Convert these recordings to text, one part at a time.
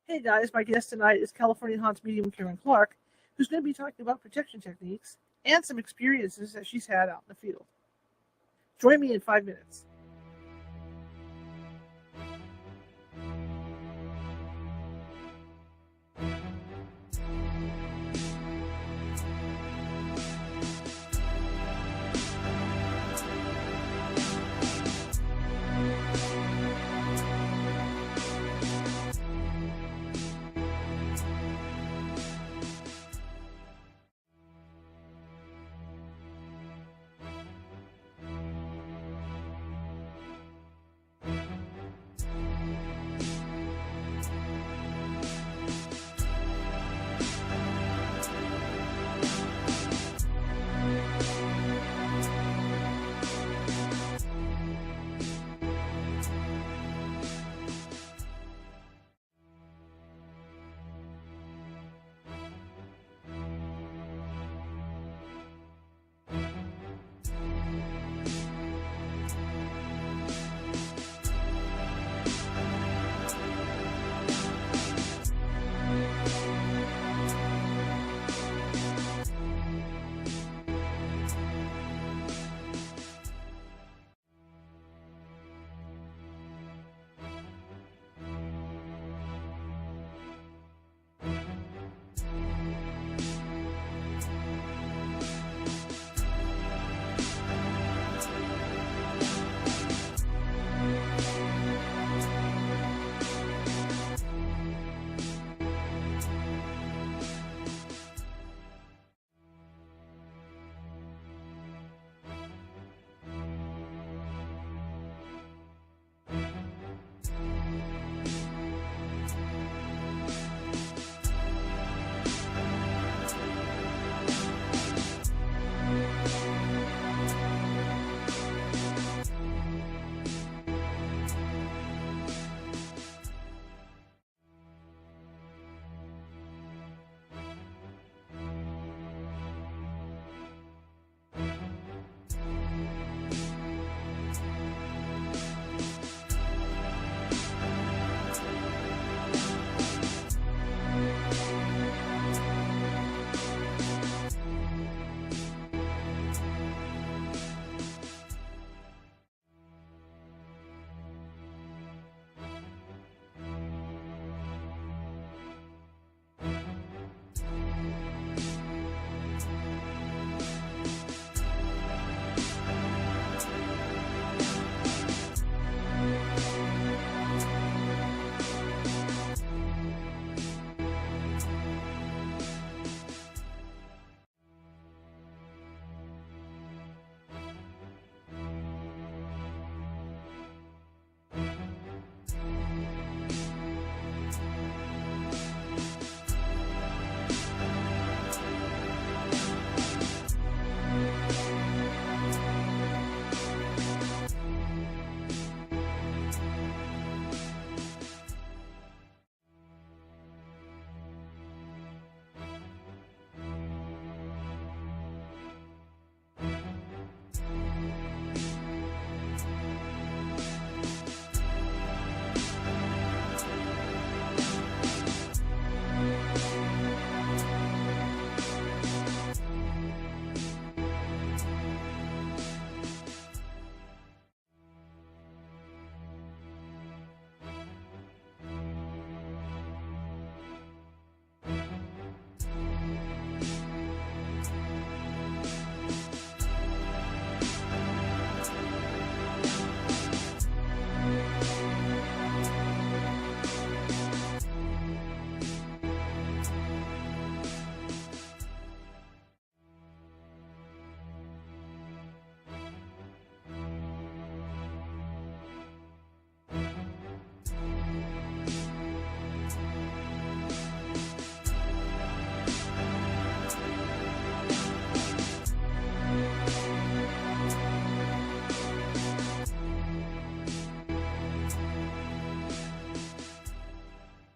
Hey guys, my guest tonight is California Haunts medium Caren Clarke, who's going to be talking about protection techniques and some experiences that she's had out in the field. Join me in 5 minutes.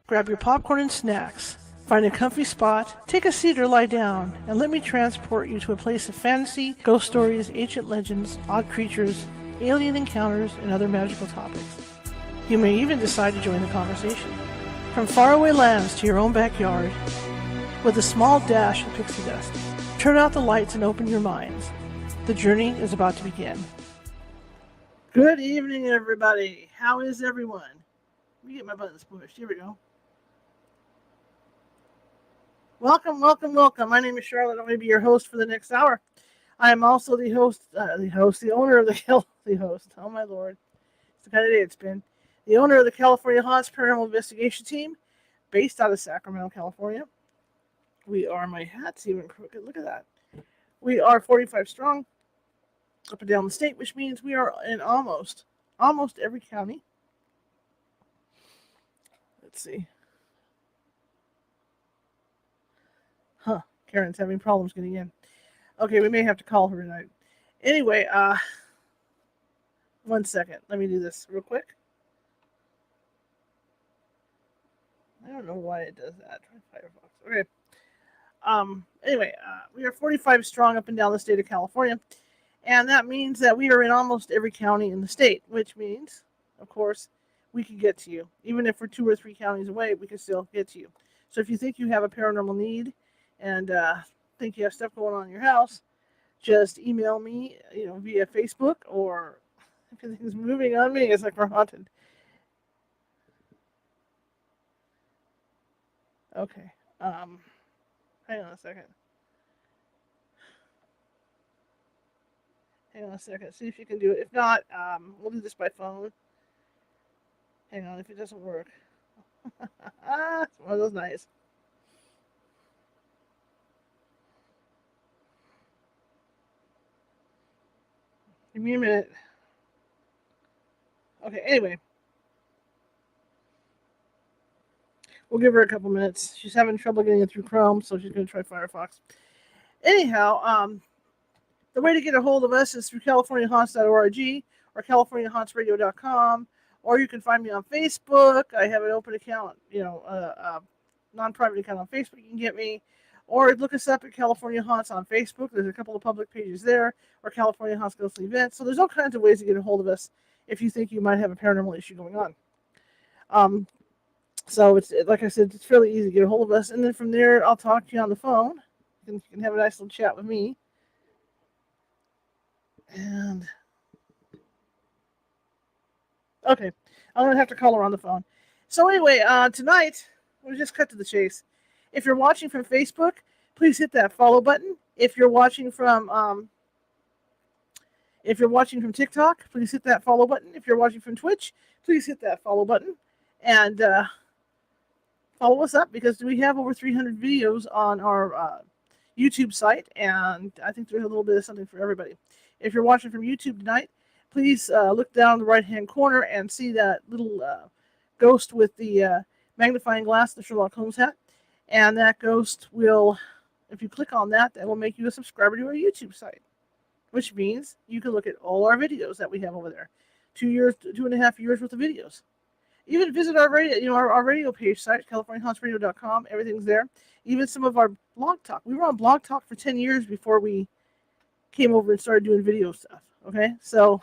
Grab your popcorn and snacks. Find a comfy spot, take a seat or lie down, and let me transport you to a place of fantasy, ghost stories, ancient legends, odd creatures, alien encounters, and other magical topics. You may even decide to join the conversation. From faraway lands to your own backyard, with a small dash of pixie dust. Turn out the lights and open your minds. The journey is about to begin. Good evening, everybody. How is everyone? Let me get my buttons pushed. Here we go. Welcome, welcome, welcome. My name is Charlotte. I'm going to be your host for the next hour. I am also the owner of the host. Oh, my Lord. It's the kind of day it's been. The owner of the California Haunts Paranormal Investigation Team, based out of Sacramento, California. My hat's even crooked. Look at that. We are 45 strong up and down the state, which means we are in almost every county. Let's see. Karen's having problems getting in. Okay, we may have to call her tonight. Anyway, 1 second. Let me do this real quick. I don't know why it does that. Try Firefox. Okay. Anyway, we are 45 strong up and down the state of California, and that means that we are in almost every county in the state, which means, of course, we can get to you. Even if we're 2 or 3 counties away, we can still get to you. So if you think you have a paranormal need and think you have stuff going on in your house, just email me, via Facebook, or if anything's moving on me, it's like we're haunted. Okay. Hang on a second. See if you can do it. If not, we'll do this by phone. Hang on, if it doesn't work. It's one of those nights. Give me a minute. Okay, anyway. We'll give her a couple minutes. She's having trouble getting it through Chrome, so she's going to try Firefox. Anyhow, the way to get a hold of us is through CaliforniaHaunts.org or CaliforniaHauntsRadio.com, or you can find me on Facebook. I have an open account, a non-private account on Facebook. You can get me, or look us up at California Haunts on Facebook. There's a couple of public pages there, or California Haunts Ghostly Events. So there's all kinds of ways to get a hold of us if you think you might have a paranormal issue going on. So it's, like I said, it's fairly easy to get a hold of us. And then from there, I'll talk to you on the phone. You can have a nice little chat with me. And, okay, I'm going to have to call her on the phone. So anyway, tonight, we'll just cut to the chase. If you're watching from Facebook, please hit that follow button. If you're watching from TikTok, please hit that follow button. If you're watching from Twitch, please hit that follow button. And follow us up, because we have over 300 videos on our YouTube site, and I think there's a little bit of something for everybody. If you're watching from YouTube tonight, please look down in the right-hand corner and see that little ghost with the magnifying glass, the Sherlock Holmes hat. And that ghost will, if you click on that, that will make you a subscriber to our YouTube site, which means you can look at all our videos that we have over there. 2.5 years worth of videos. Even visit our radio, our radio page site, CaliforniaHauntsRadio.com. Everything's there. Even some of our blog talk. We were on blog talk for 10 years before we came over and started doing video stuff. Okay, so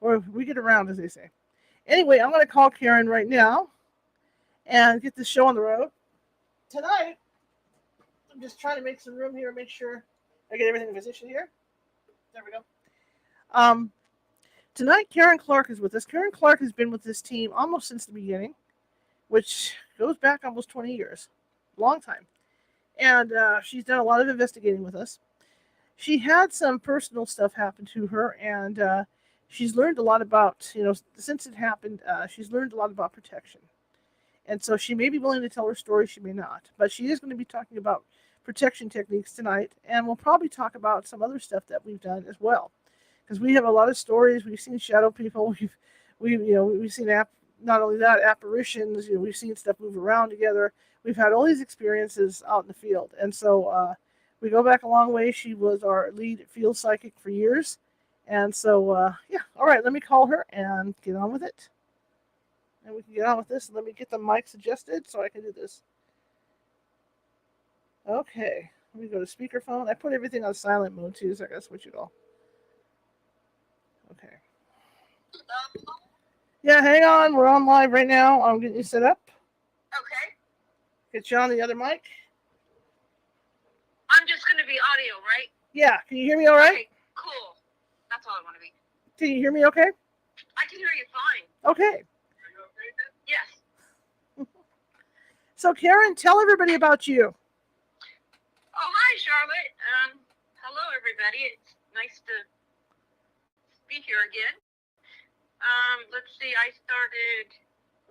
we get around, as they say. Anyway, I'm going to call Karen right now and get this show on the road. Tonight, I'm just trying to make some room here, make sure I get everything in position here. There we go. Tonight, Caren Clarke is with us. Caren Clarke has been with this team almost since the beginning, which goes back almost 20 years. Long time. And she's done a lot of investigating with us. She had some personal stuff happen to her, and she's learned a lot about, since it happened, she's learned a lot about protection. And so she may be willing to tell her story, she may not. But she is going to be talking about protection techniques tonight, and we'll probably talk about some other stuff that we've done as well. Because we have a lot of stories. We've seen shadow people. We've seen not only that, apparitions. We've seen stuff move around together. We've had all these experiences out in the field, and so we go back a long way. She was our lead field psychic for years, and so yeah. All right, let me call her and get on with it. And we can get on with this. Let me get the mics adjusted so I can do this. Okay, let me go to speakerphone. I put everything on silent mode too, so I gotta switch it all. Okay. Yeah, hang on. We're on live right now. I'm getting you set up. Get you on the other mic. I'm just going to be audio, right? Yeah. Can you hear me all right? Okay, cool. That's all I want to be. Can you hear me okay? I can hear you fine. Okay. Yes. So, Caren, tell everybody about you. Oh, hi, Charlotte. Hello, everybody. It's nice to be here again. Let's see. I started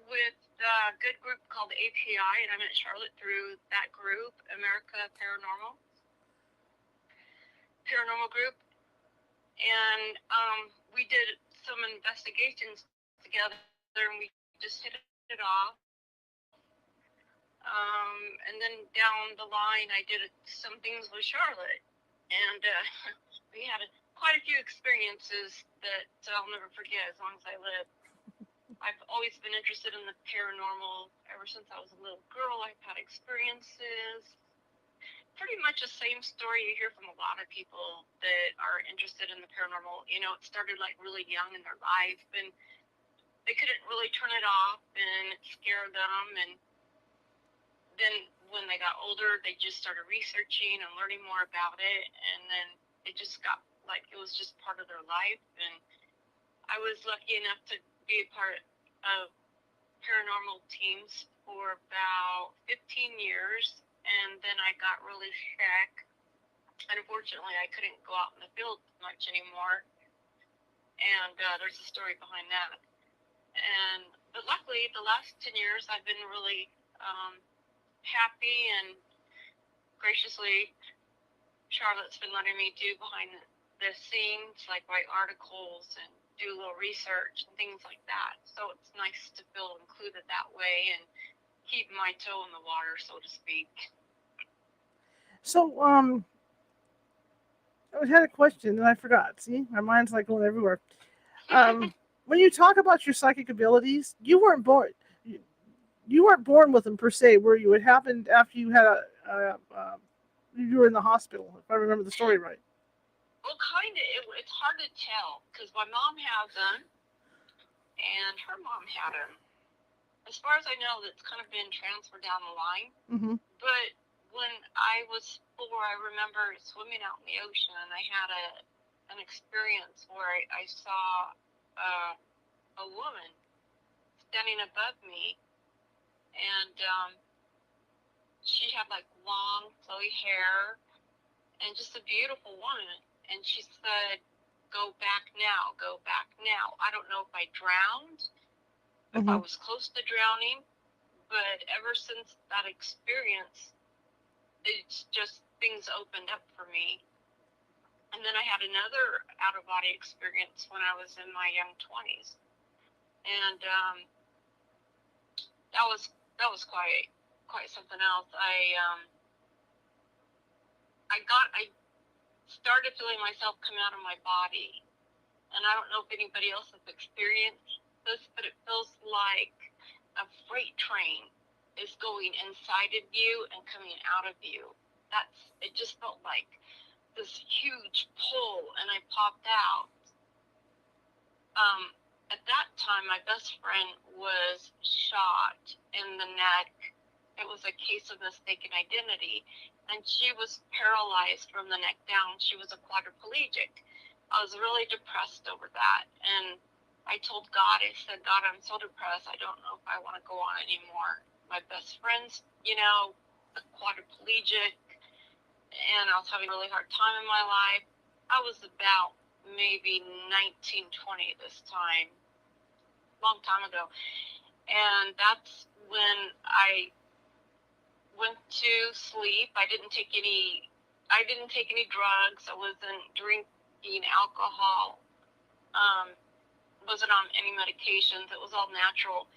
with a good group called API, and I met Charlotte through that group, America Paranormal Group. And we did some investigations together, and we just hit it off. And then down the line, I did some things with Charlotte, and we had quite a few experiences that I'll never forget as long as I live. I've always been interested in the paranormal ever since I was a little girl. I've had experiences. Pretty much the same story you hear from a lot of people that are interested in the paranormal. You know, it started like really young in their life, and they couldn't really turn it off, and it scared them. And then when they got older, they just started researching and learning more about it, and then it just got like it was just part of their life. And I was lucky enough to be a part of paranormal teams for about 15 years, and then I got really sick. Unfortunately, I couldn't go out in the field much anymore, and there's a story behind that. But luckily, the last 10 years, I've been really happy, and graciously, Charlotte's been letting me do behind the scenes, like write articles and do a little research and things like that. So it's nice to feel included that way and keep my toe in the water, so to speak. So, I had a question and I forgot. See, my mind's like going everywhere. When you talk about your psychic abilities, you weren't born. You weren't born with them per se, were you? It happened after you had you were in the hospital, if I remember the story right. Well, kind of. It's hard to tell because my mom has them, and her mom had them. As far as I know, that's kind of been transferred down the line. Mm-hmm. But when I was 4, I remember swimming out in the ocean, and I had an experience where I saw a woman standing above me, and she had like long, flowy hair, and just a beautiful woman. And she said, "Go back now, go back now." I don't know if I drowned, if I was close to drowning, but ever since that experience, it's just things opened up for me. And then I had another out-of-body experience when I was in my young 20s, and that was quite something else. I started feeling myself come out of my body, and I don't know if anybody else has experienced this, but it feels like a freight train is going inside of you and coming out of you. It just felt like this huge pull, and I popped out. At that time, my best friend was shot in the neck. It was a case of mistaken identity, and she was paralyzed from the neck down. She was a quadriplegic. I was really depressed over that, and I told God, I said, "God, I'm so depressed. I don't know if I want to go on anymore. My best friend's, a quadriplegic, and I was having a really hard time in my life." I was about maybe 19, 20 this time, long time ago. And that's when I went to sleep. I didn't take any drugs. I wasn't drinking alcohol. Wasn't on any medications. It was all natural.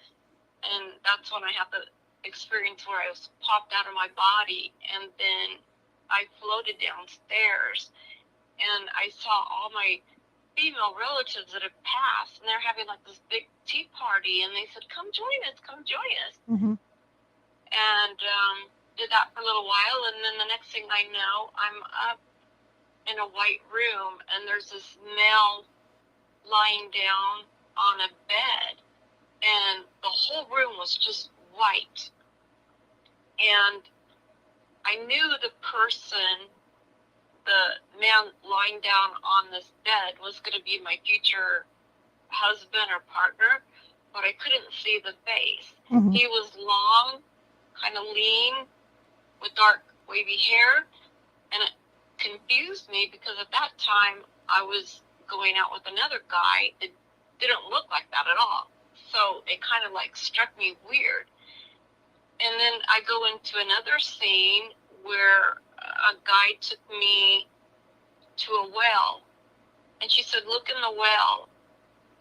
And that's when I had the experience where I was popped out of my body, and then I floated downstairs, and I saw all my female relatives that had passed, and they're having like this big tea party, and they said, come join us. Mm-hmm. And did that for a little while, and then the next thing I know, I'm up in a white room, and there's this male lying down on a bed, and the whole room was just white. And I knew the person, the man lying down on this bed, was going to be my future husband or partner, but I couldn't see the face. Mm-hmm. He was long, kind of lean, with dark wavy hair, and it confused me because at that time I was going out with another guy. It didn't look like that at all. So it kind of like struck me weird. And then I go into another scene where a guy took me to a well, and she said, look in the well.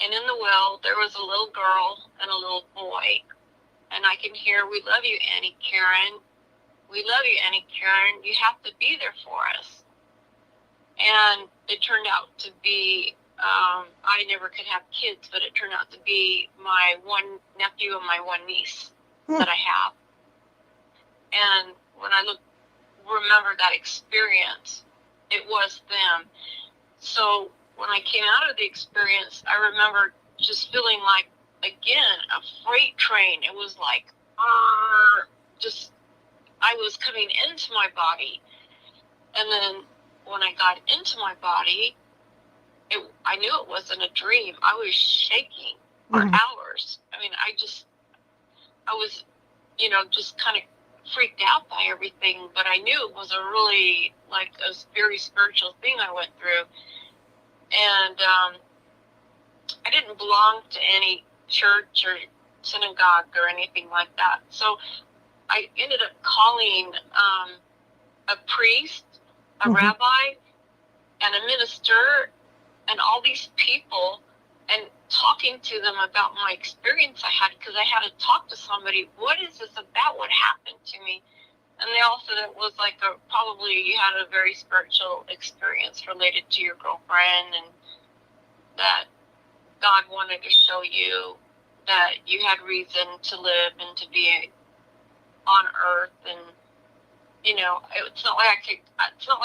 And in the well, there was a little girl and a little boy. And I can hear, we love you, Annie Caren. We love you, Annie Caren. You have to be there for us. And it turned out to be, I never could have kids, but it turned out to be my one nephew and my one niece that I have. And when I remember that experience, it was them. So when I came out of the experience, I remember just feeling like, again, a freight train. It was like, just, I was coming into my body. And then when I got into my body, I knew it wasn't a dream. I was shaking for hours. I mean, I was, just kind of freaked out by everything, but I knew it was a really, like, a very spiritual thing I went through. And I didn't belong to any church or synagogue or anything like that. So I ended up calling a priest, a rabbi, and a minister, and all these people, and talking to them about my experience I had, because I had to talk to somebody. What is this about? What happened to me? And they all said it was like probably you had a very spiritual experience related to your girlfriend, and that God wanted to show you that you had reason to live and to be on earth. And it's not like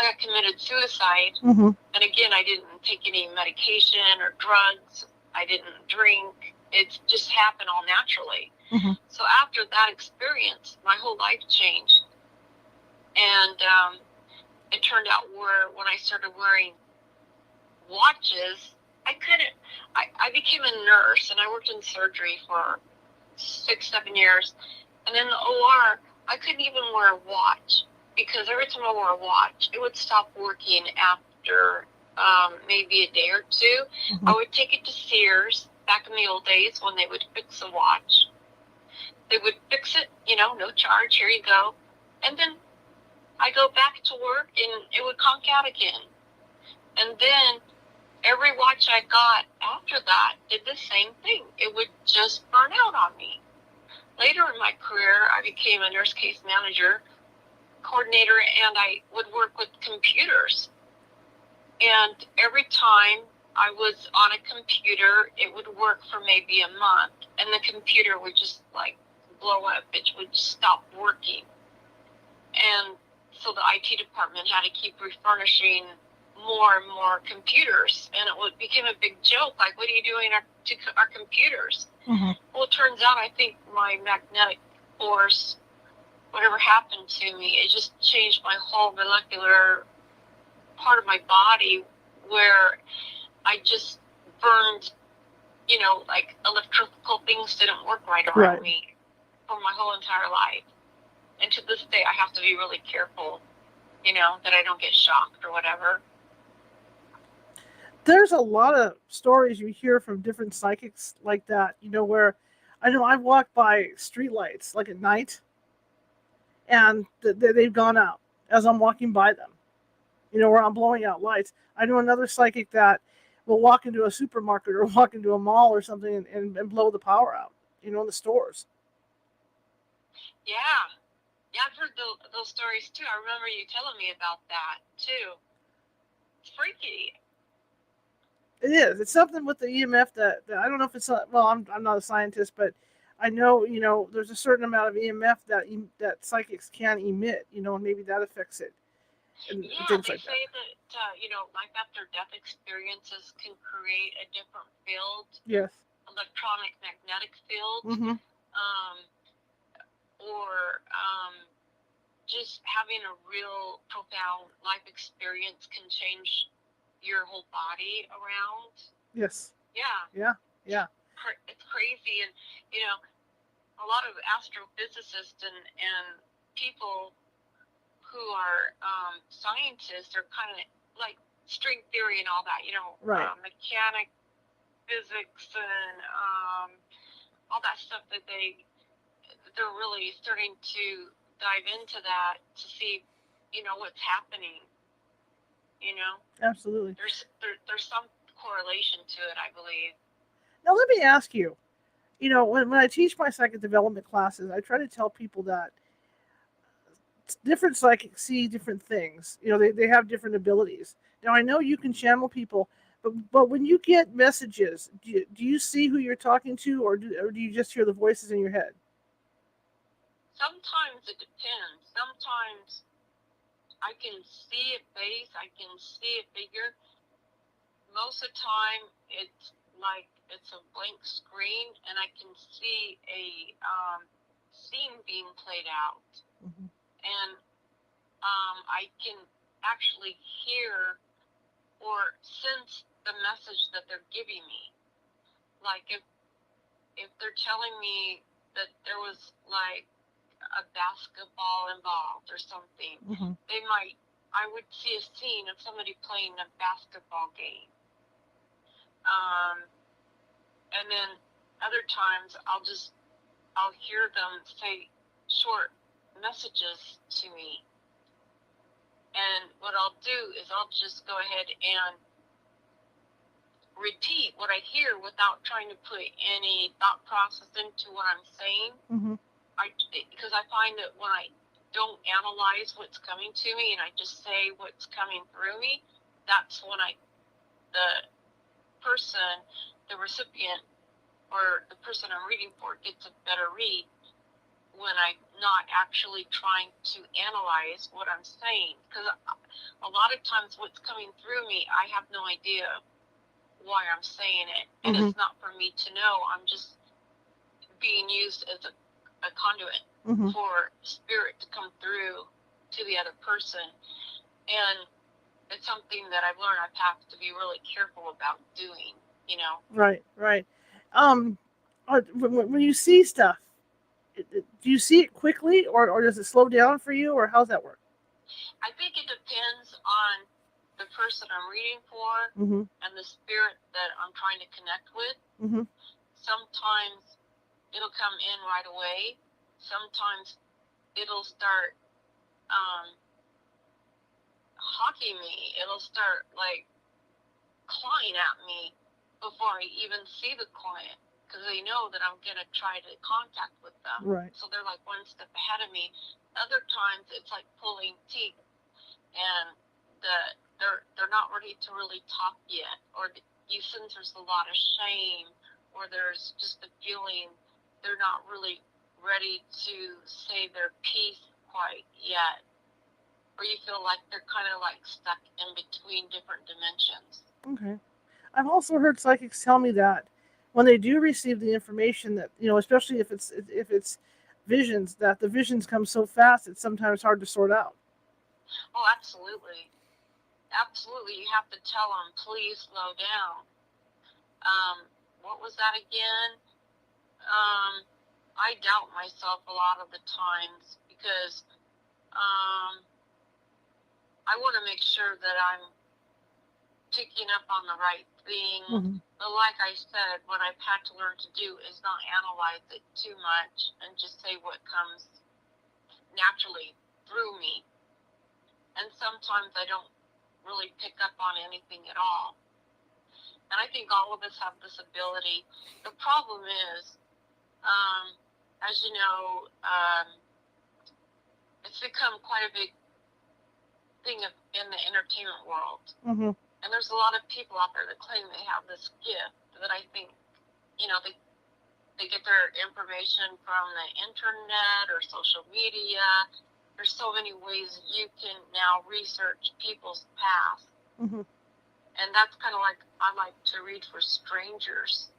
I committed suicide. And again, I didn't take any medication or drugs. I didn't drink. It just happened all naturally. So after that experience, my whole life changed. And it turned out when I started wearing watches, I became a nurse, and I worked in surgery for 6-7 years. And in the OR, I couldn't even wear a watch, because every time I wore a watch, it would stop working after maybe a day or two. I would take it to Sears back in the old days when they would fix a watch. They would fix it, no charge, here you go. And then I go back to work, and it would conk out again. And then every watch I got after that did the same thing. It would just burn out on me. Later in my career, I became a nurse case manager, coordinator, and I would work with computers. And every time I was on a computer, it would work for maybe a month, and the computer would just like blow up. It would stop working. And so the IT department had to keep refurnishing more and more computers, and it became a big joke. Like, what are you doing to our computers? Well, it turns out I think my magnetic force, whatever happened to me, it just changed my whole molecular part of my body, where I just burned, like electrical things didn't work right around me for my whole entire life. And to this day, I have to be really careful, that I don't get shocked or whatever. There's a lot of stories you hear from different psychics like that, where I've walked by streetlights like at night, and they've gone out as I'm walking by them, where I'm blowing out lights. I know another psychic that will walk into a supermarket or walk into a mall or something and blow the power out, in the stores. Yeah, I've heard those stories too. I remember you telling me about that too. It's freaky. It is. It's something with the EMF that I don't know if it's well. I'm not a scientist, but I know there's a certain amount of EMF that psychics can emit. And maybe that affects it. And Yeah, things they like say that life after death experiences can create a different field. Yes. Electronic magnetic field. Or just having a real profound life experience can change your whole body around. Yes. Yeah. Yeah. It's crazy. And, you know, a lot of astrophysicists and people who are scientists are kind of like string theory and all that, you know, Right. mechanic physics and all that stuff that they're really starting to dive into that to see, you know, what's happening. You know, Absolutely. there's some correlation to it, I believe. Now let me ask you. You know, when I teach my psychic development classes, I try to tell people that different psychics see different things. You know, they have different abilities. Now I know you can channel people, but when you get messages, do you see who you're talking to, or do you just hear the voices in your head? Sometimes it depends. Sometimes I can see a face, I can see a figure. Most of the time, it's like it's a blank screen, and I can see a scene being played out, Mm-hmm. and I can actually hear or sense the message that they're giving me. Like if they're telling me that there was like a basketball involved or something, Mm-hmm. I would see a scene of somebody playing a basketball game. And then other times I'll hear them say short messages to me. And what I'll do is I'll just go ahead and repeat what I hear without trying to put any thought process into what I'm saying. Mm-hmm. Because I find that when I don't analyze what's coming to me and I just say what's coming through me, that's when the person, the recipient, or the person I'm reading for gets a better read when I'm not actually trying to analyze what I'm saying. Because a lot of times what's coming through me, I have no idea why I'm saying it. And Mm-hmm. it's not for me to know. I'm just being used as a conduit Mm-hmm. for spirit to come through to the other person. And it's something that I've learned I have to be really careful about doing, you know. Right. Right. Um, when you see stuff, do you see it quickly, or does it slow down for you, or how's that work? I think it depends on the person I'm reading for Mm-hmm. and the spirit that I'm trying to connect with. Mm-hmm. Sometimes it'll come in right away. Sometimes it'll start hawking me. It'll start like clawing at me before I even see the client, because they know that I'm going to try to contact with them. Right. So they're like one step ahead of me. Other times it's like pulling teeth, and they're not ready to really talk yet, or you sense there's a lot of shame, or there's just a feeling they're not really ready to say their piece quite yet, or you feel like they're kind of like stuck in between different dimensions. Okay. I've also heard psychics tell me that when they do receive the information, that especially if it's visions, that the visions come so fast it's sometimes hard to sort out. Oh, absolutely. Absolutely. You have to tell them, please slow down. What was that again? I doubt myself a lot of the times because I want to make sure that I'm picking up on the right thing. Mm-hmm. But like I said, what I've had to learn to do is not analyze it too much and just say what comes naturally through me. And sometimes I don't really pick up on anything at all. And I think all of us have this ability. The problem is, as you know, it's become quite a big thing in the entertainment world. Mm-hmm. And there's a lot of people out there that claim they have this gift that I think, they get their information from the internet or social media. There's so many ways you can now research people's past. Mm-hmm. And that's kind of like I like to read for strangers.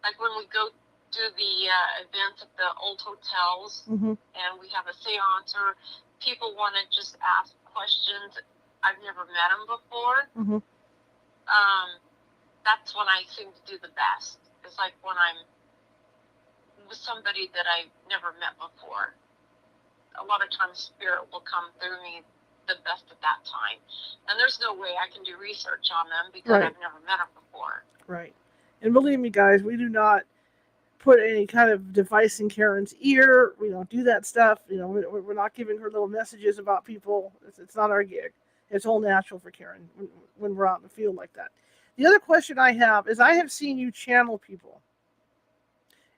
Like when we go do the events at the old hotels, and we have a seance, or people want to just ask questions. I've never met them before. That's when I seem to do the best. It's like when I'm with somebody that I've never met before. A lot of times spirit will come through me the best at that time. And there's no way I can do research on them because I've never met them before. Right. And believe me, guys, we do not put any kind of device in Karen's ear. We don't do that stuff. We're not giving her little messages about people. It's not our gig. It's all natural for Karen when we're out in the field like that. The other question I have is I have seen you channel people.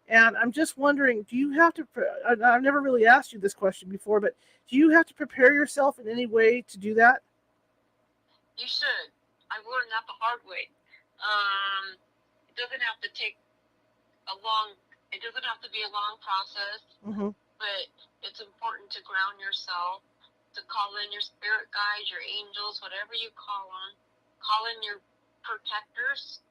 And I'm just wondering, do you have to, I've never really asked you this question before, but do you have to prepare yourself in any way to do that? You should. I've learned that the hard way. It doesn't have to take it doesn't have to be a long process, but it's important to ground yourself, to call in your spirit guides, your angels, whatever you call on. Call in your protectors,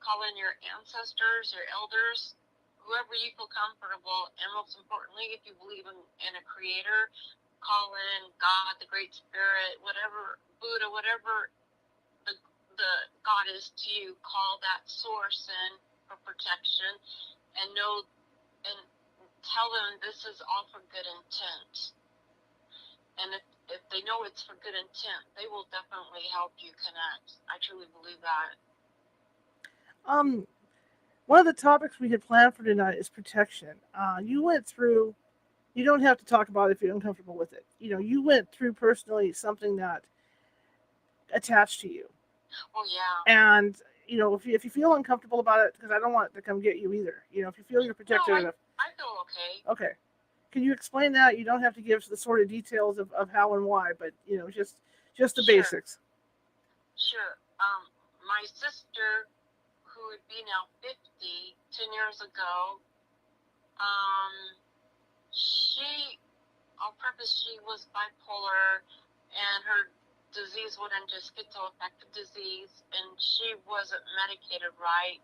call in your ancestors, your elders, whoever you feel comfortable, and most importantly, if you believe in a creator, call in God, the Great Spirit, whatever, Buddha, whatever the God is to you, call that source in for protection, and tell them this is all for good intent. And if they know it's for good intent, they will definitely help you connect. I truly believe that. One of the topics we had planned for tonight is protection. You went through, you don't have to talk about it if you're uncomfortable with it. You went through personally something that attached to you. Oh, yeah. And, if you feel uncomfortable about it, because I don't want it to come get you either. If you feel you're protected enough. I feel okay. Okay. Can you explain that? You don't have to give the sort of details of how and why, but, just the basics. Sure. My sister, who would be now 50, 10 years ago, I'll preface, she was bipolar, and her disease went into schizoaffective disease, and she wasn't medicated right.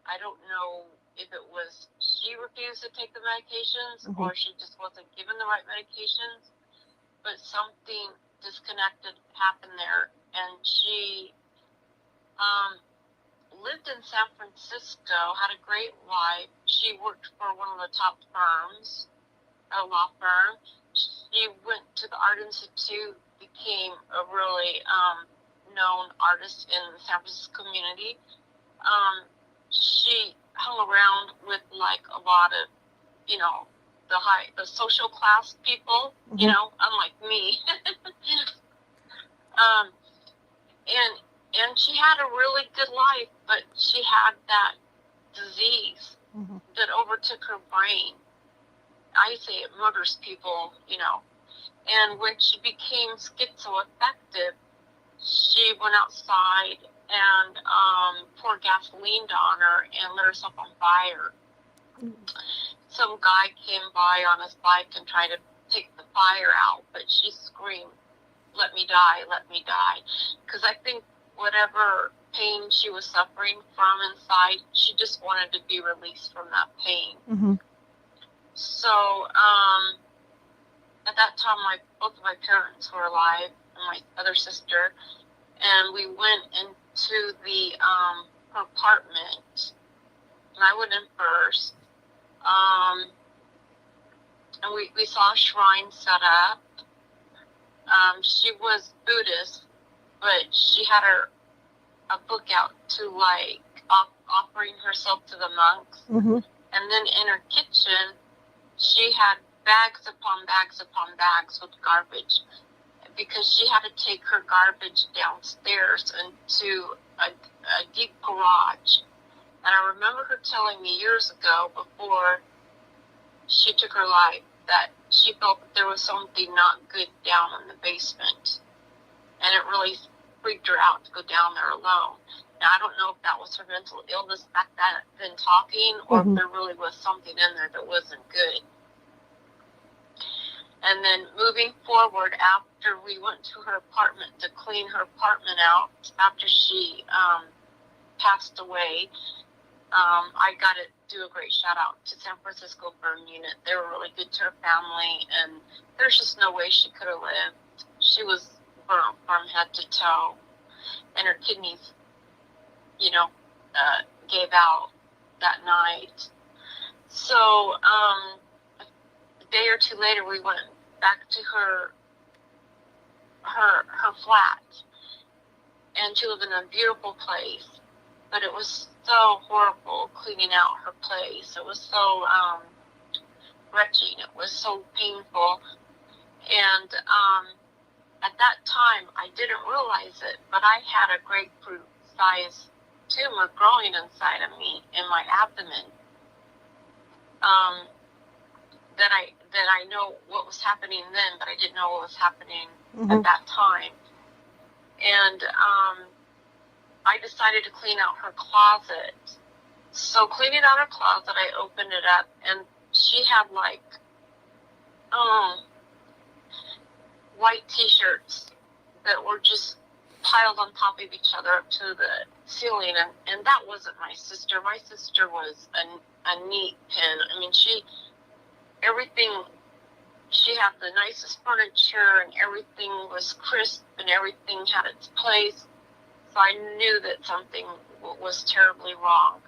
I don't know if it was she refused to take the medications or she just wasn't given the right medications, but something disconnected happened there, and she lived in San Francisco, had a great life. She worked for one of the top firms, a law firm. She went to the Art Institute, became a really known artist in the San Francisco community. She hung around with like a lot of, the social class people, unlike me. And she had a really good life, but she had that disease that overtook her brain. I say it murders people, And when she became schizoaffective, she went outside and poured gasoline on her and lit herself on fire. Some guy came by on his bike and tried to take the fire out, but she screamed, "Let me die, let me die." Because I think whatever pain she was suffering from inside, she just wanted to be released from that pain. So at that time, both of my parents were alive, and my other sister, and we went into her apartment, and I went in first, and we saw a shrine set up. She was Buddhist, but she had a book out to offering herself to the monks, and then in her kitchen, she had bags upon bags upon bags with garbage, because she had to take her garbage downstairs into a deep garage. And I remember her telling me years ago, before she took her life, that she felt that there was something not good down in the basement. And it really freaked her out to go down there alone. Now, I don't know if that was her mental illness back then talking, or if there really was something in there that wasn't good. And then moving forward, after we went to her apartment to clean her apartment out after she passed away, I got to do a great shout out to San Francisco Burn Unit. They were really good to her family, and there's just no way she could have lived. She was burnt from head to toe, and her kidneys, gave out that night. So a day or two later, we went back to her flat, and she lived in a beautiful place. But it was so horrible cleaning out her place. It was so wretching. It was so painful. And at that time, I didn't realize it, but I had a grapefruit-sized tumor growing inside of me in my abdomen. That I know what was happening then, but I didn't know what was happening at that time. And I decided to clean out her closet. So cleaning out her closet, I opened it up, and she had white t-shirts that were just piled on top of each other up to the ceiling, and that wasn't my sister. My sister was a neat pin. I mean, she had the nicest furniture, and everything was crisp, and everything had its place. So I knew that something was terribly wrong,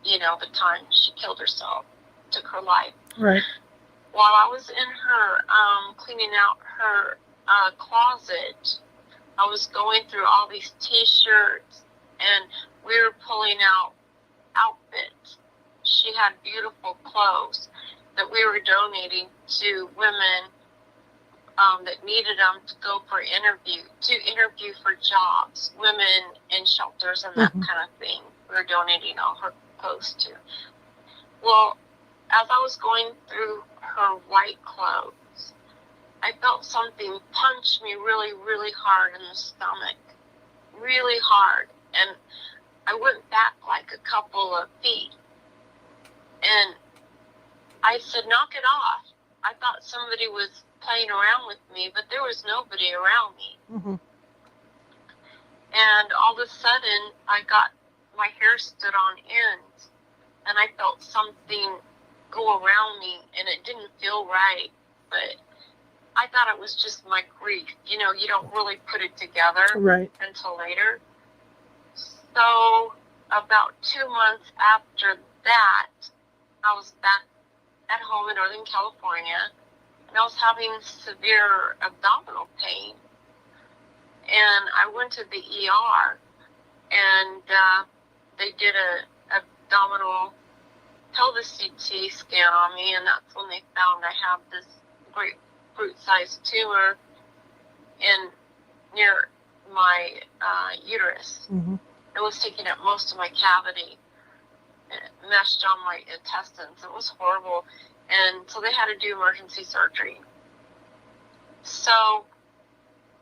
the time she killed herself, took her life. Right. While I was in her, cleaning out her closet, I was going through all these t-shirts, and we were pulling out outfits. She had beautiful clothes that we were donating to women that needed them to go for interview for jobs, women in shelters and that kind of thing. We were donating all her clothes to. Well, as I was going through her white clothes, I felt something punch me really, really hard in the stomach. Really hard. And I went back like a couple of feet. And I said, knock it off. I thought somebody was playing around with me, but there was nobody around me. And all of a sudden, my hair stood on end, and I felt something go around me, and it didn't feel right, but I thought it was just my grief. You don't really put it together until later. So about 2 months after that, I was back at home in Northern California, and I was having severe abdominal pain. And I went to the ER, and they did a abdominal pelvis CT scan on me, and that's when they found I have this grapefruit-sized tumor near my uterus. It was taking up most of my cavity. It meshed on my intestines. It was horrible. And so they had to do emergency surgery. So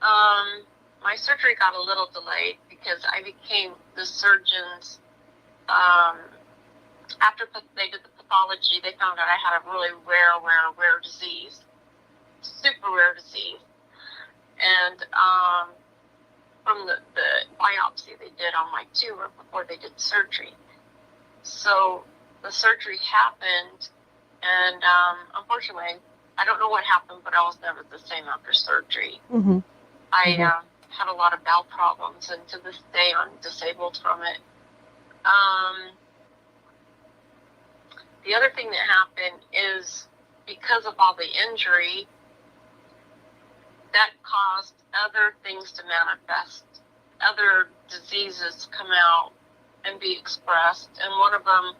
my surgery got a little delayed because I became the surgeon's, after they did the pathology, they found out I had a really rare disease, super rare disease. And from the biopsy they did on my tumor before they did surgery. So the surgery happened, and unfortunately, I don't know what happened, but I was never the same after surgery. I had a lot of bowel problems, and to this day I'm disabled from it. The other thing that happened is because of all the injury, that caused other things to manifest, other diseases come out and be expressed. And one of them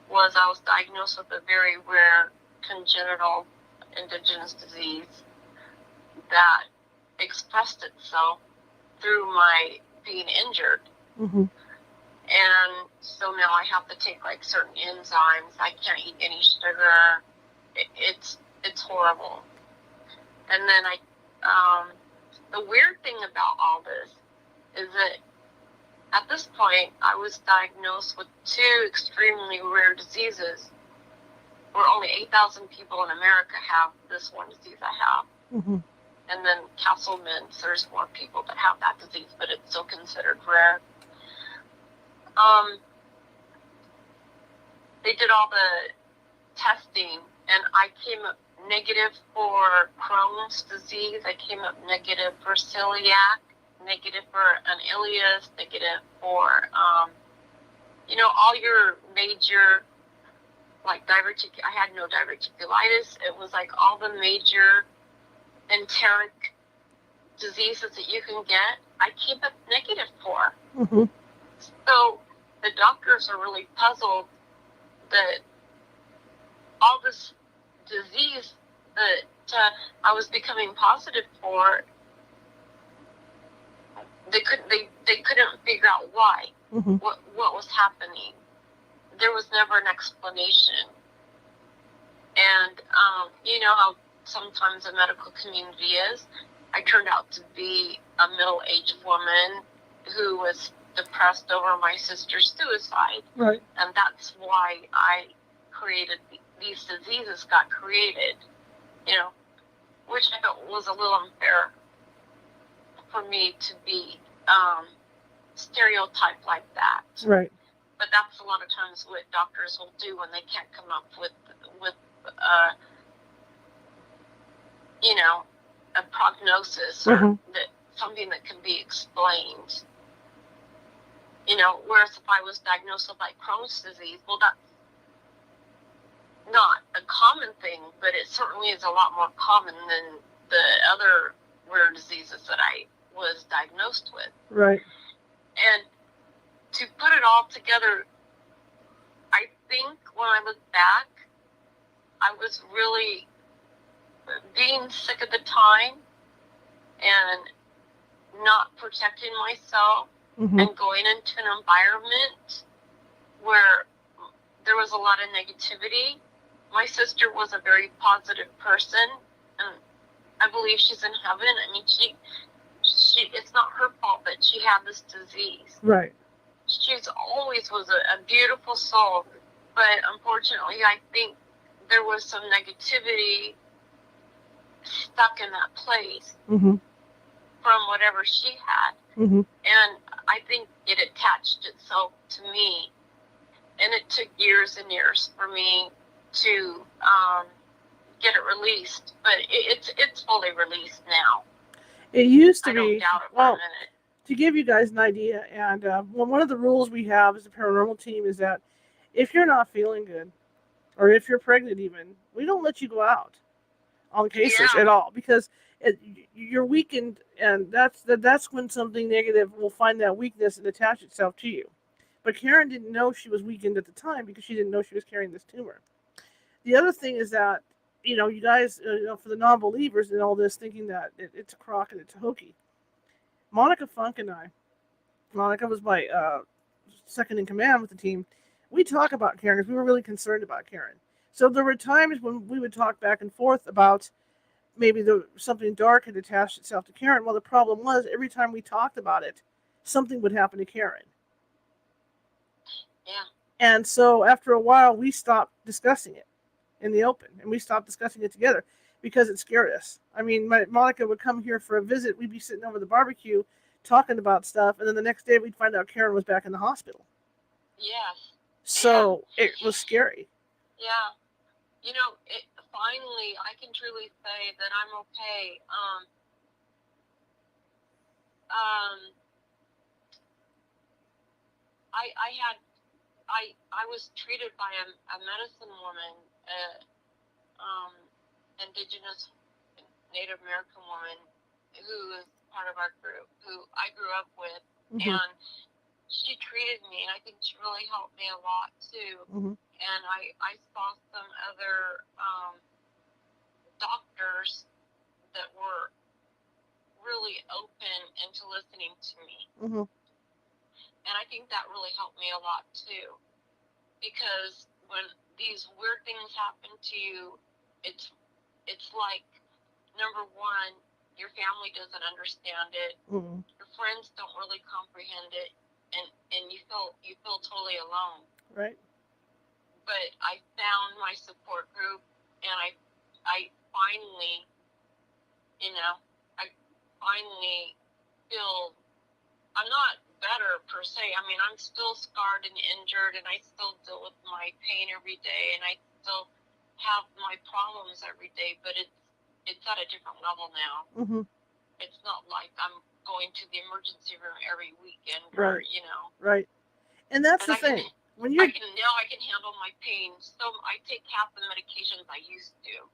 was I was diagnosed with a very rare congenital indigenous disease that expressed itself through my being injured. And so now I have to take certain enzymes. I can't eat any sugar. It's horrible. And then the weird thing about all this is that at this point I was diagnosed with 2 extremely rare diseases, where only 8,000 people in America have this one disease I have. And then Castleman, there's more people that have that disease, but it's still considered rare. they did all the testing, and I came up negative for Crohn's disease. I came up negative for celiac, negative for an ileus, negative for, all your major, like I had no diverticulitis. It was like all the major enteric diseases that you can get, I came up negative for. Mm-hmm. So the doctors are really puzzled that all this disease that I was becoming positive for, they couldn't figure out why. Mm-hmm. What was happening. There was never an explanation. And you know how sometimes the medical community is. I turned out to be a middle-aged woman who was depressed over my sister's suicide. Right. And that's why I created these diseases got created, which I felt was a little unfair for me to be stereotyped like that. Right. But that's a lot of times what doctors will do when they can't come up with a prognosis or that something that can be explained. Whereas if I was diagnosed with like Crohn's disease, well, that's not a common thing, but it certainly is a lot more common than the other rare diseases that I was diagnosed with. Right. And to put it all together, I think when I look back, I was really being sick at the time and not protecting myself and going into an environment where there was a lot of negativity. My sister was a very positive person, and I believe she's in heaven. I mean, she it's not her fault that she had this disease. Right. She's always was a beautiful soul, but unfortunately, I think there was some negativity stuck in that place from whatever she had. And I think it attached itself to me, and it took years and years for me to get it released, but it's fully released now. It used to I be. don't doubt it for a minute. To give you guys an idea, and one of the rules we have as a paranormal team is that if you're not feeling good, or if you're pregnant even, we don't let you go out on cases at all, because you're weakened, and that's when something negative will find that weakness and attach itself to you. But Caren didn't know she was weakened at the time because she didn't know she was carrying this tumor. The other thing is that, you guys, for the non-believers in all this, thinking that it's a crock and it's a hokey. Monica Funk and Monica was my second in command with the team. We talk about Caren because we were really concerned about Caren. So there were times when we would talk back and forth about maybe something dark had attached itself to Caren. Well, the problem was every time we talked about it, something would happen to Caren. Yeah. And so after a while, we stopped discussing it in the open, and we stopped discussing it together because it scared us. I mean, Monica would come here for a visit. We'd be sitting over the barbecue talking about stuff, and then the next day we'd find out Caren was back in the hospital. Yes. So it was scary. Yeah. Finally, I can truly say that I'm okay. I was treated by a medicine woman, indigenous Native American woman who is part of our group, who I grew up with, and she treated me, and I think she really helped me a lot too. And I saw some other doctors that were really open into listening to me. And I think that really helped me a lot too, because when these weird things happen to you, it's like, number one, your family doesn't understand it, your friends don't really comprehend it, and you feel totally alone. Right. But I found my support group, and I finally, I finally feel, I'm not better per se. I mean, I'm still scarred and injured, and I still deal with my pain every day, and I still have my problems every day, but it's at a different level now. Mm-hmm. It's not like I'm going to the emergency room every weekend, Right. or you know. Right. And that's And the thing. When you're I can handle my pain. So I take half the medications I used to.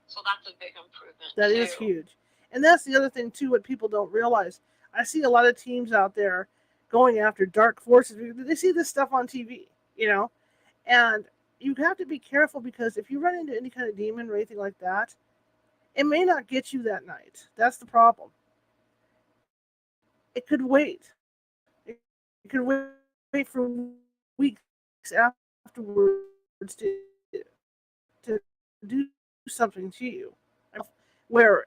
So that's a big improvement That too. is huge. And that's the other thing, too, what people don't realize. I see a lot of teams out there going after dark forces. They see this stuff on TV, and you have to be careful because if you run into any kind of demon or anything like that, it may not get you that night. That's the problem. It could wait. It could wait for weeks afterwards to do something to you. Where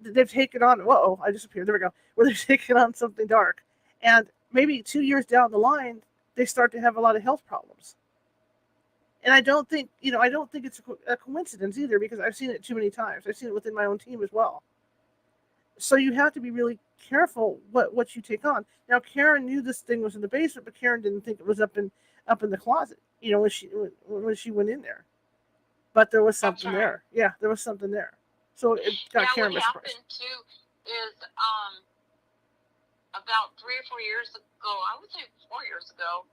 they've taken on, I disappeared, there we go, where they've taken on something dark. And maybe 2 years down the line, they start to have a lot of health problems. And I don't think it's a coincidence either because I've seen it too many times. I've seen it within my own team as well. So you have to be really careful what you take on. Now Caren knew this thing was in the basement, but Caren didn't think it was up in the closet. When she went in there, but there was something there. Yeah, there was something there. So it got Caren by surprise. What happened too is about 3 or 4 years ago, I would say 4 years ago,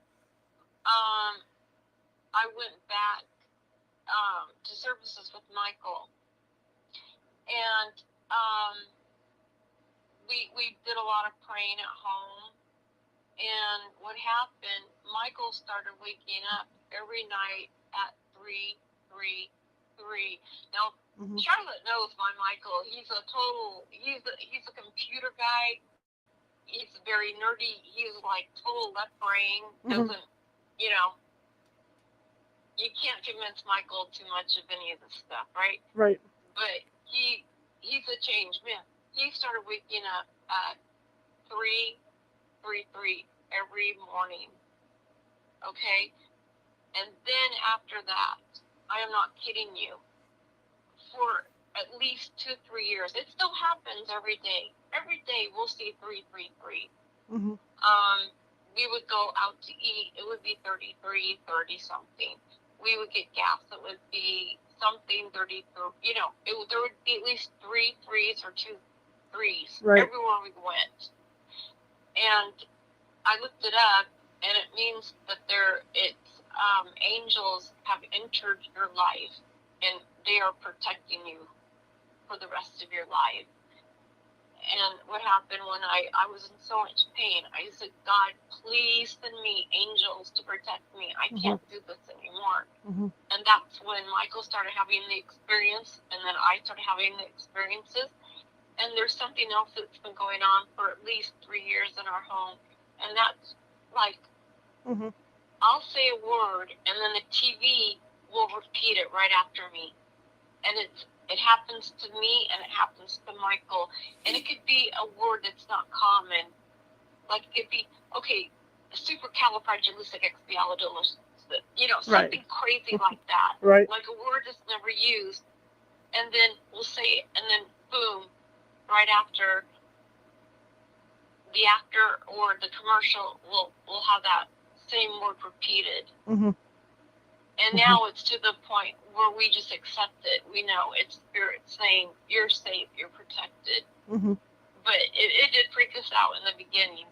I went back to services with Michael, and we did a lot of praying at home. And what happened? Michael started waking up every night at 3:33. Now, Charlotte knows my Michael. He's a computer guy. He's very nerdy. He's like total left brain. Doesn't, you can't convince Michael too much of any of this stuff, right? Right. But he's a changed man. He started waking up at 3:33 every morning. Okay? And then after that, I am not kidding you, for at least 2-3 years, it still happens every day. Every day we'll see 3:33. We would go out to eat. It would be 33, 30 something. We would get gas. It would be something 30. There would be at least 3 3s or 2 3s everywhere we went. And I looked it up, and it means that angels have entered your life, and they are protecting you for the rest of your life. And what happened when I was in so much pain, I said, God, please send me angels to protect me. I can't do this anymore. And that's when Michael started having the experience, and then I started having the experiences. And there's something else that's been going on for at least 3 years in our home. And that's like, I'll say a word, and then the TV will repeat it right after me. And it happens to me, and it happens to Michael. And it could be a word that's not common. Like, it could be, supercalifragilisticexpialidocious, something crazy like that. Right. Like a word that's never used. And then we'll say it, and then boom, right after, the actor or the commercial will have that same word repeated. And now it's to the point where we just accept it. We know it's Spirit saying, you're safe, you're protected. But it did freak us out in the beginning.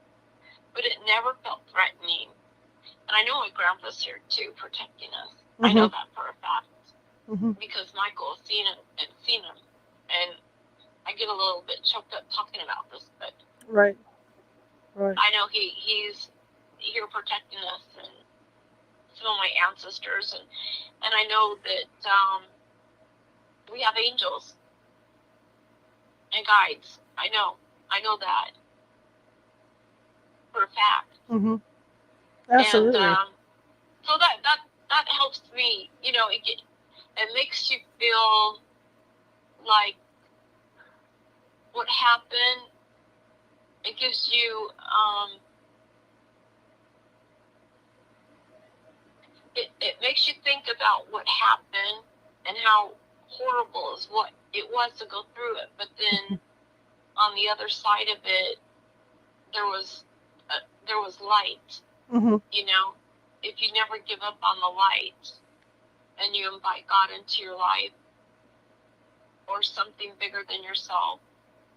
But it never felt threatening. And I know my grandpa's here too, protecting us. I know that for a fact. Because Michael has seen him. And I get a little bit choked up talking about this, but right. I know he's here protecting us and some of my ancestors, and I know that we have angels and guides. I know that for a fact. Absolutely. And so that helps me. It makes you feel like what happened. It gives you it makes you think about what happened and how horrible is what it was to go through it. But then on the other side of it, there was there was light. You know, if you never give up on the light and you invite God into your life or something bigger than yourself,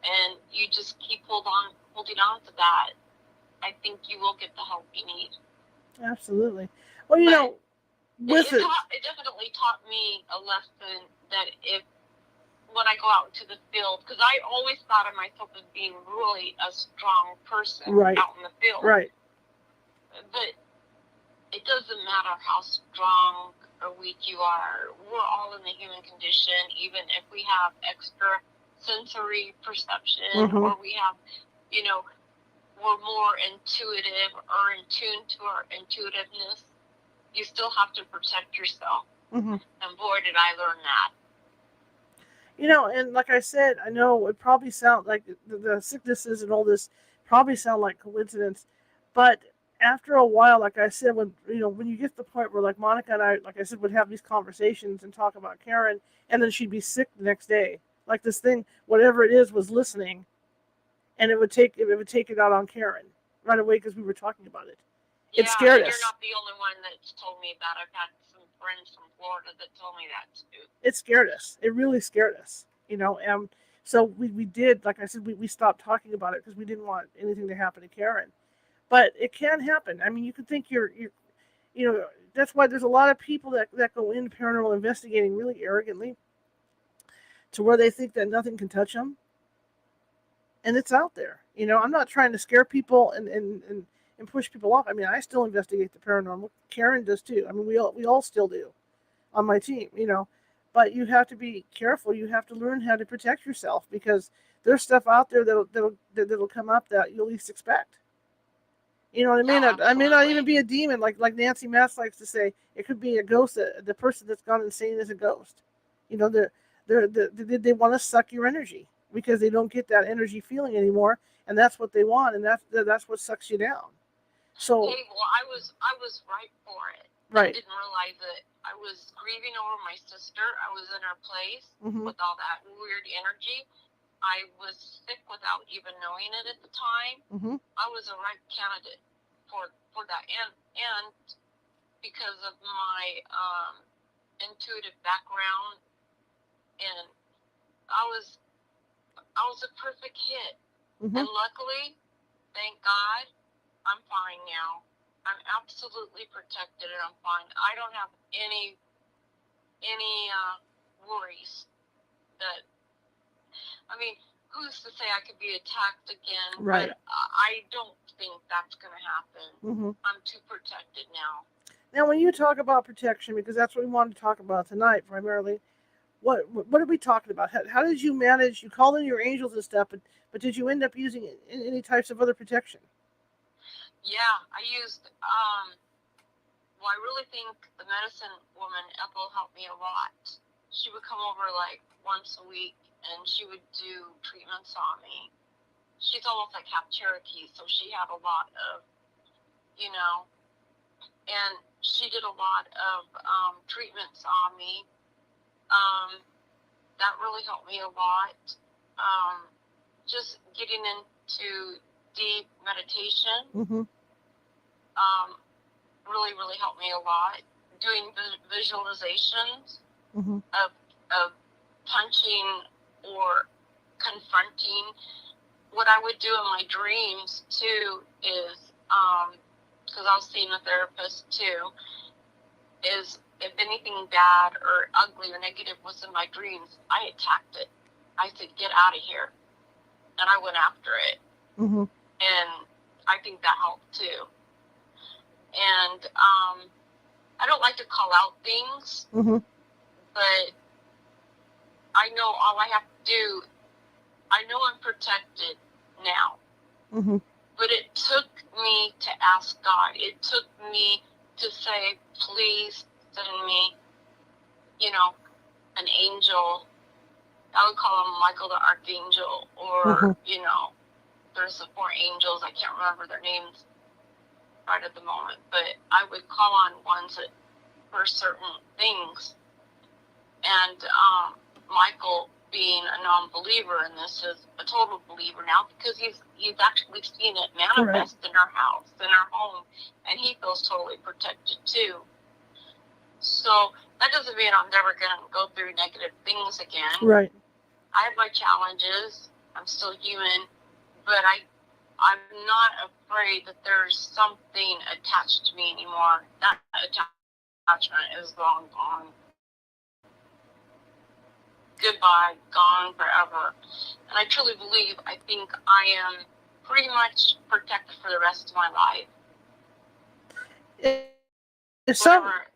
and you just keep holding on to that, I think you will get the help you need. Absolutely. Well, you know, it definitely taught me a lesson that when I go out into the field, because I always thought of myself as being really a strong person out in the field. Right. But it doesn't matter how strong or weak you are. We're all in the human condition, even if we have extra sensory perception or we have, you know, we're more intuitive or in tune to our intuitiveness. You still have to protect yourself. And boy, did I learn that. You know, and like I said, I know it probably sounds like the sicknesses and all this probably sound like coincidence, but after a while, like I said, when you get to the point where like Monica and I, like I said, would have these conversations and talk about Caren, and then she'd be sick the next day, like this thing, whatever it is, was listening, and it would take it out on Caren right away because we were talking about it. Yeah, it scared us. You're not the only one that's told me that. I've had some friends from Florida that told me that too. It scared us. It really scared us, and so we did, like I said, we stopped talking about it because we didn't want anything to happen to Caren. But it can happen. I mean, you could think you're that's why there's a lot of people that go into paranormal investigating really arrogantly to where they think that nothing can touch them. And it's out there. I'm not trying to scare people and push people off. I mean, I still investigate the paranormal. Caren does too. I mean, we all still do on my team, But you have to be careful. You have to learn how to protect yourself because there's stuff out there that'll come up that you'll least expect. It may not even be a demon, like Nancy Mass likes to say. It could be a ghost. The person that's gone insane is a ghost. They want to suck your energy because they don't get that energy feeling anymore, and that's what they want, and that's what sucks you down. So, hey, well, I was right for it. Right. I didn't realize it. I was grieving over my sister. I was in her place with all that weird energy. I was sick without even knowing it at the time. I was a right candidate for that, and because of my intuitive background, and I was a perfect hit. And luckily, thank God, I'm fine now. I'm absolutely protected and I'm fine. I don't have any worries that, I mean, who's to say I could be attacked again? Right. But I don't think that's going to happen. I'm too protected now. Now, when you talk about protection, because that's what we wanted to talk about tonight primarily, what are we talking about? How did you manage? You called in your angels and stuff, but did you end up using any types of other protection? Yeah, I used, well, I really think the medicine woman, Ethel, helped me a lot. She would come over like once a week and she would do treatments on me. She's almost like half Cherokee, so she had a lot of, and she did a lot of treatments on me. That really helped me a lot. Just getting into deep meditation really, really helped me a lot. Doing visualizations of punching or confronting. What I would do in my dreams too is, because I was seeing a therapist too, is if anything bad or ugly or negative was in my dreams, I attacked it. I said, get out of here. And I went after it. And I think that helped too. And I don't like to call out things, but I know all I have to do, I know I'm protected now. But it took me to ask God. It took me to say, please send me, an angel. I would call him Michael the Archangel, or, there's the 4 angels. I can't remember their names right at the moment, but I would call on ones for certain things. And Michael being a non-believer, and this is a total believer now because he's actually seen it manifest in our house, in our home, and he feels totally protected too. So that doesn't mean I'm never going to go through negative things again. Right. I have my challenges. I'm still human, but I'm not afraid that there's something attached to me anymore. That attachment is long gone. Goodbye, gone forever. And I truly believe, I think I am pretty much protected for the rest of my life. Whatever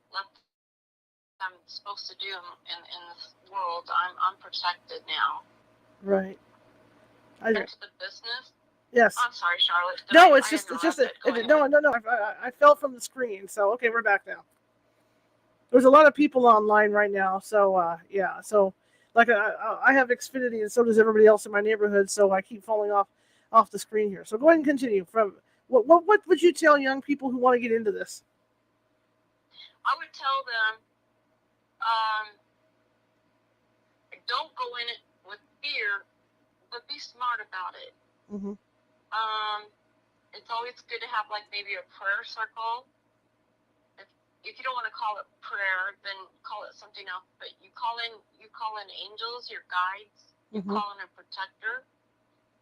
I'm supposed to do in this world, I'm protected now. Right. Into the business. Yes. I'm sorry, Charlotte. It's just I fell from the screen. So okay, we're back now. There's a lot of people online right now, so yeah. So like I have Xfinity, and so does everybody else in my neighborhood. So I keep falling off the screen here. So go ahead and continue. From what would you tell young people who want to get into this? I would tell them, don't go in it with fear, but be smart about it. Mm-hmm. It's always good to have like maybe a prayer circle. If you don't want to call it prayer, then call it something else. But you call in angels, your guides. You call in a protector.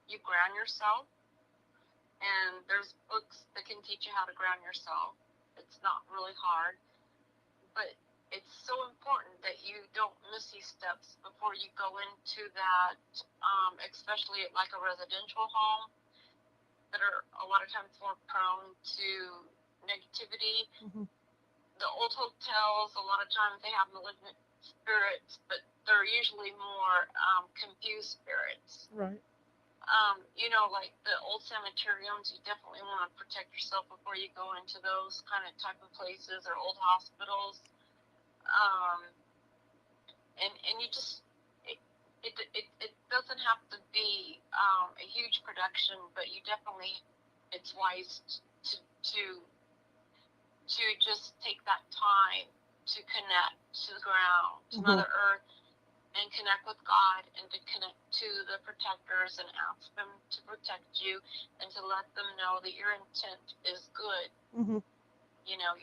You ground yourself. And there's books that can teach you how to ground yourself. It's not really hard, but it's so important that you don't miss these steps before you go into that, especially at like a residential home that are a lot of times more prone to negativity. Mm-hmm. The old hotels, a lot of times they have malignant spirits, but they're usually more confused spirits. Right. Like the old sanitariums, you definitely want to protect yourself before you go into those kind of type of places, or old hospitals. And you just, it doesn't have to be a huge production, but you definitely, it's wise to just take that time to connect to the ground, to Mother Earth, and connect with God, and to connect to the protectors and ask them to protect you, and to let them know that your intent is good. Mm-hmm.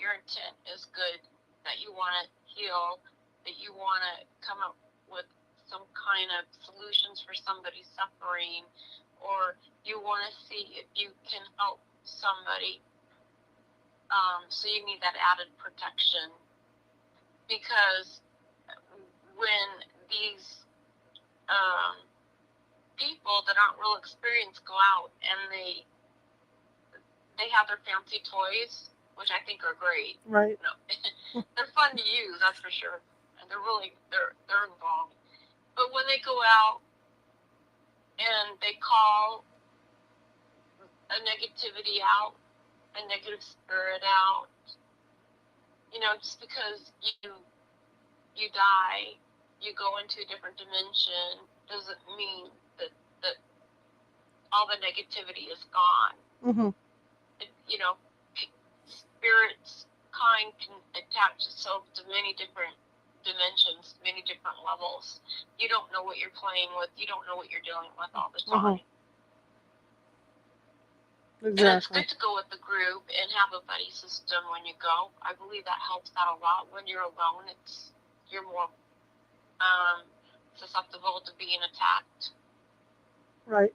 Your intent is good, that you want to heal, that you want to come up with some kind of solutions for somebody suffering, or you want to see if you can help somebody. So you need that added protection, because when these people that aren't real experienced go out and they have their fancy toys, which I think are great. Right. They're fun to use, that's for sure. And they're involved. But when they go out and they call a negativity out, a negative spirit out, just because you die, you go into a different dimension, doesn't mean that all the negativity is gone. Mm-hmm. Spirits can attach itself to many different dimensions, many different levels. You don't know what you're playing with. You don't know what you're dealing with all the time. Exactly. And it's good to go with the group and have a buddy system when you go. I believe that helps out a lot. When you're alone, you're more susceptible to being attacked. Right.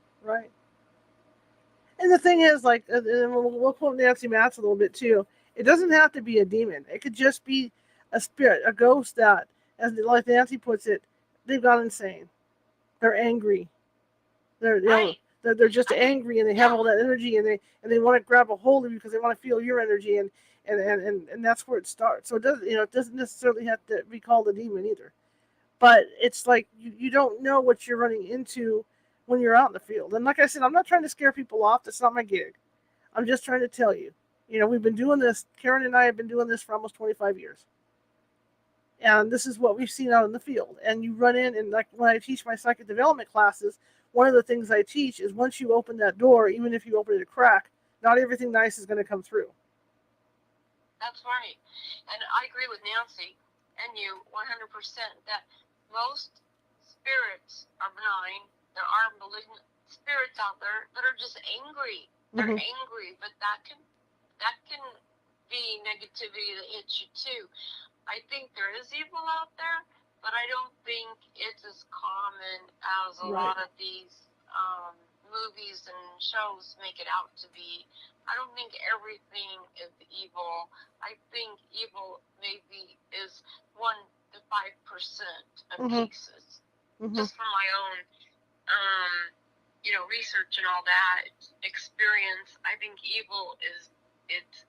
And the thing is, like, and we'll quote Nancy Matz a little bit too. It doesn't have to be a demon. It could just be a spirit, a ghost that, as like Nancy puts it, they've gone insane. They're angry. They're just angry, and they have all that energy, and they want to grab a hold of you because they want to feel your energy, and that's where it starts. So it doesn't necessarily have to be called a demon either. But it's like you don't know what you're running into when you're out in the field. And like I said, I'm not trying to scare people off. That's not my gig. I'm just trying to tell you. We've been doing this. Caren and I have been doing this for almost 25 years. And this is what we've seen out in the field. And you run in, and like when I teach my psychic development classes, one of the things I teach is once you open that door, even if you open it a crack, not everything nice is going to come through. That's right. And I agree with Nancy and you 100% that most spirits are benign. There are malignant spirits out there that are just angry. They're angry, but that can be negativity that hits you too. I think there is evil out there, but I don't think it's as common as a lot of these movies and shows make it out to be. I don't think everything is evil. I think evil maybe is 1 to 5% of cases. Just from my own, research and all that experience, I think evil is it's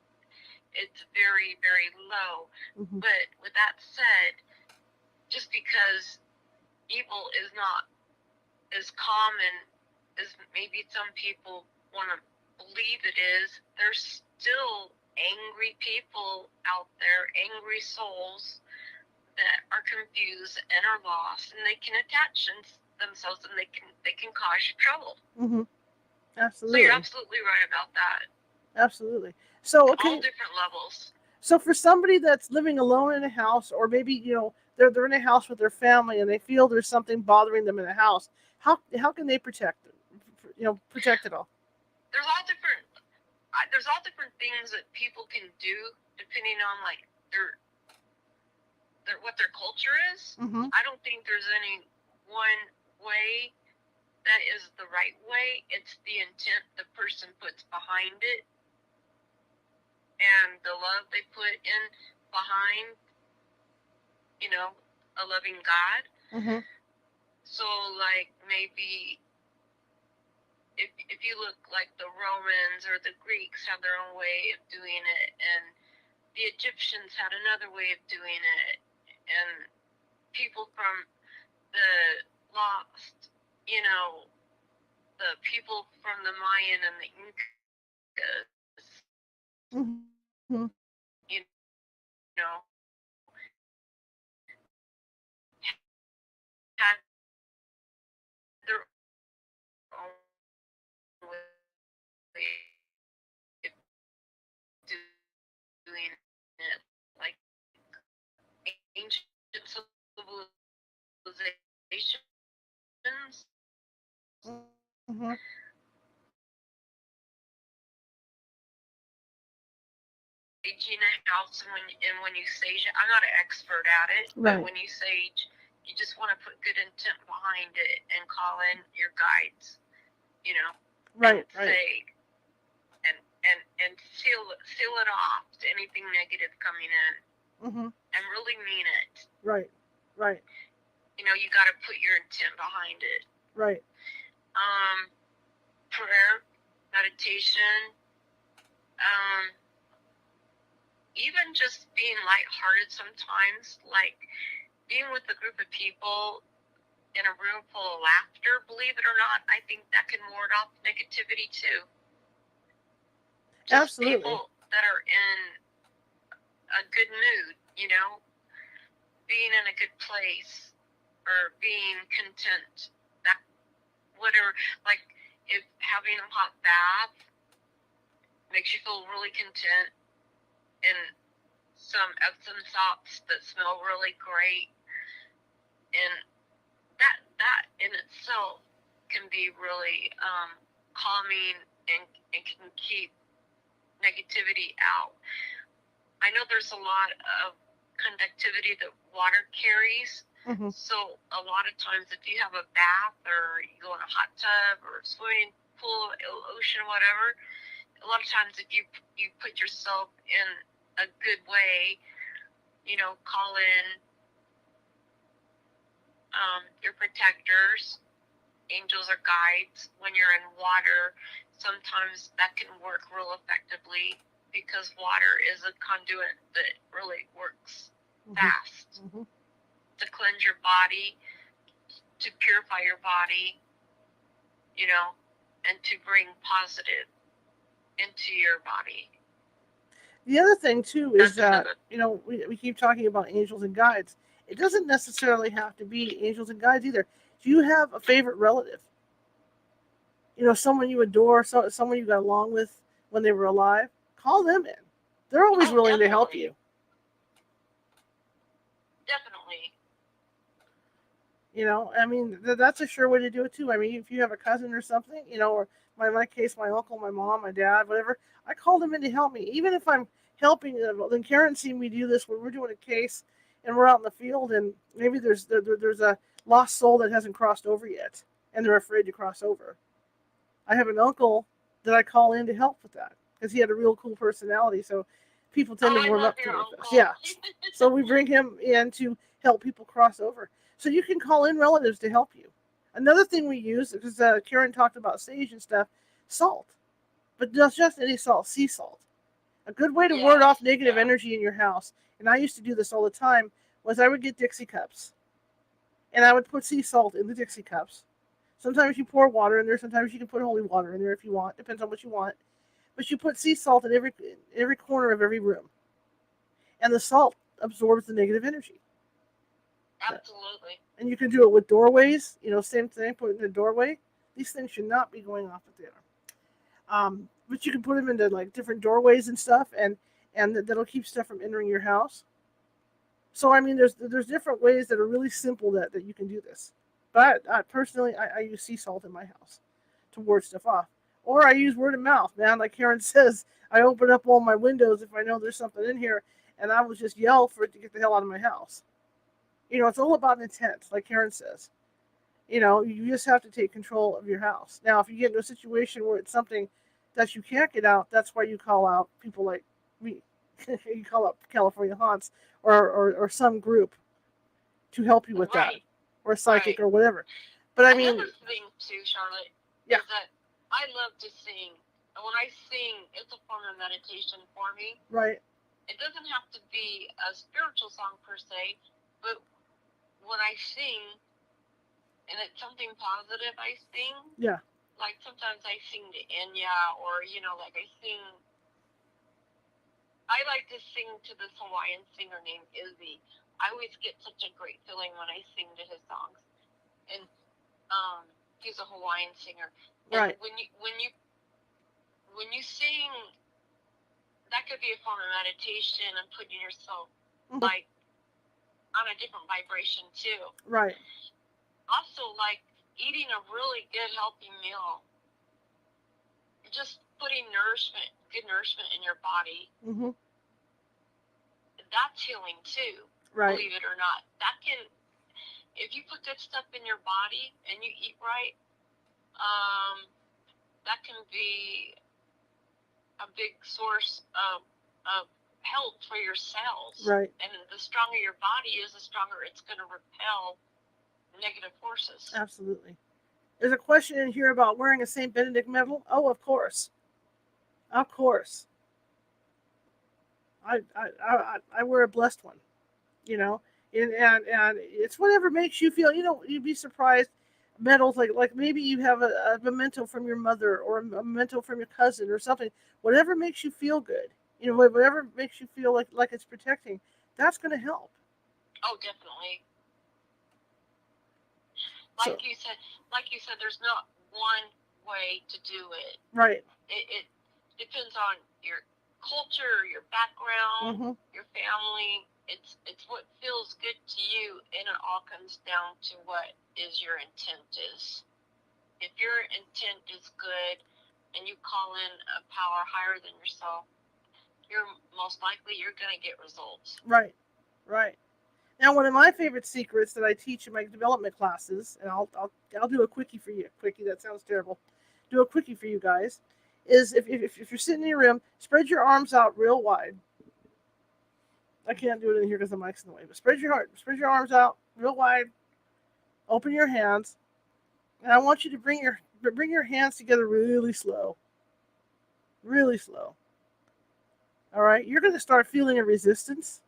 very, very low. But with that said, just because evil is not as common as maybe some people want to believe it is, there's still angry people out there, angry souls that are confused and are lost, and they can attach themselves, and they can cause you trouble. Absolutely. So you're absolutely right about that. Absolutely. So okay. All different levels. So for somebody that's living alone in a house, or maybe they're in a house with their family and they feel there's something bothering them in the house, how can they protect it? Protect it all. There's all different things that people can do depending on like their what their culture is. I don't think there's any one way that is the right way. It's the intent the person puts behind it and the love they put in behind, a loving God. So like maybe if you look like the Romans or the Greeks have their own way of doing it, and the Egyptians had another way of doing it, and people from the lost, the people from the Mayan and the Incas, had their own way of doing it, like ancient civilizations. Saging a house, and when you sage it, I'm not an expert at it, but when you sage, you just want to put good intent behind it and call in your guides, and say, and seal it off to anything negative coming in, and really mean it. Right. You got to put your intent behind it. Right. Prayer, meditation, even just being lighthearted sometimes, like being with a group of people in a room full of laughter, believe it or not, I think that can ward off negativity too. Just Absolutely. People that are in a good mood, being in a good place or being content. That whatever, like if having a hot bath makes you feel really content, and some Epsom salts that smell really great, and that in itself can be really calming and can keep negativity out. I know there's a lot of conductivity that water carries, so a lot of times if you have a bath or you go in a hot tub or swimming pool, ocean, whatever, a lot of times if you put yourself in a good way, call in your protectors, angels or guides. When you're in water, sometimes that can work real effectively because water is a conduit that really works fast to cleanse your body, to purify your body, and to bring positive into your body. The other thing too is that we keep talking about angels and guides. It doesn't necessarily have to be angels and guides either. If you have a favorite relative, someone you adore, someone you got along with when they were alive, call them in. They're always willing to help you. Definitely. I mean, that's a sure way to do it too. I mean, if you have a cousin or something, or my case, my uncle, my mom, my dad, whatever, I call them in to help me. Even if I'm helping them, then Karen seen me do this when we're doing a case and we're out in the field and maybe there's a lost soul that hasn't crossed over yet and they're afraid to cross over. I have an uncle that I call in to help with that because he had a real cool personality. So people tend Oh, to I warm love up to your it. uncle. Yeah. So we bring him in to help people cross over. So you can call in relatives to help you. Another thing we use, because Karen talked about sage and stuff, salt. But not just any salt, sea salt. A good way to ward Yes, off negative yeah. energy in your house, and I used to do this all the time, was I would get Dixie cups. And I would put sea salt in the Dixie cups. Sometimes you pour water in there, sometimes you can put holy water in there if you want. Depends on what you want. But you put sea salt in every corner of every room. And the salt absorbs the negative energy. Absolutely. And you can do it with doorways. Same thing. Put it in the doorway. These things should not be going off at the other. But you can put them into like different doorways and stuff, and that'll keep stuff from entering your house. So I mean, there's different ways that are really simple that you can do this. But personally, I use sea salt in my house to ward stuff off, or I use word of mouth. Man, like Karen says, I open up all my windows if I know there's something in here, and I will just yell for it to get the hell out of my house. It's all about intent, like Karen says. You just have to take control of your house. Now, if you get into a situation where it's something that you can't get out, that's why you call out people like me. You call up California Haunts or some group to help you with that, Right, or psychic right. or whatever. But I mean, Another thing too, Charlotte, yeah, is that I love to sing. And when I sing, it's a form of meditation for me. right, It doesn't have to be a spiritual song per se, but when I sing and it's something positive I sing, yeah, like sometimes I sing to Enya or, like I like to sing to this Hawaiian singer named Izzy. I always get such a great feeling when I sing to his songs. And he's a Hawaiian singer. And right, when you sing, that could be a form of meditation and putting yourself mhm, like on a different vibration too. right, Also, like eating a really good healthy meal, just putting good nourishment in your body. mhm, That's healing too. right, Believe it or not, if you put good stuff in your body and you eat right, that can be a big source of health for your cells. right. And the stronger your body is, the stronger it's going to repel negative forces. Absolutely. There's a question in here about wearing a Saint Benedict medal. Oh, of course, of course. I wear a blessed one. you know, and it's whatever makes you feel. You'd be surprised. Medals like maybe you have a memento from your mother or a memento from your cousin or something. Whatever makes you feel good. Whatever makes you feel like it's protecting. That's going to help. Oh, definitely. So Like you said, there's not one way to do it. right. It depends on your culture, your background, Mm-hmm. your family. It's what feels good to you, and it all comes down to what is your intent is. If your intent is good, and you call in a power higher than yourself, you're most likely you're gonna get results. Right. Right. Now, one of my favorite secrets that I teach in my development classes, and I'll do a quickie for you. Quickie, that sounds terrible. Do a quickie for you guys. Is if you're sitting in your room, spread your arms out real wide. I can't do it in here because the mic's in the way. But spread your arms out real wide. Open your hands, and I want you to bring your hands together really slow, really slow. All right, you're going to start feeling a resistance,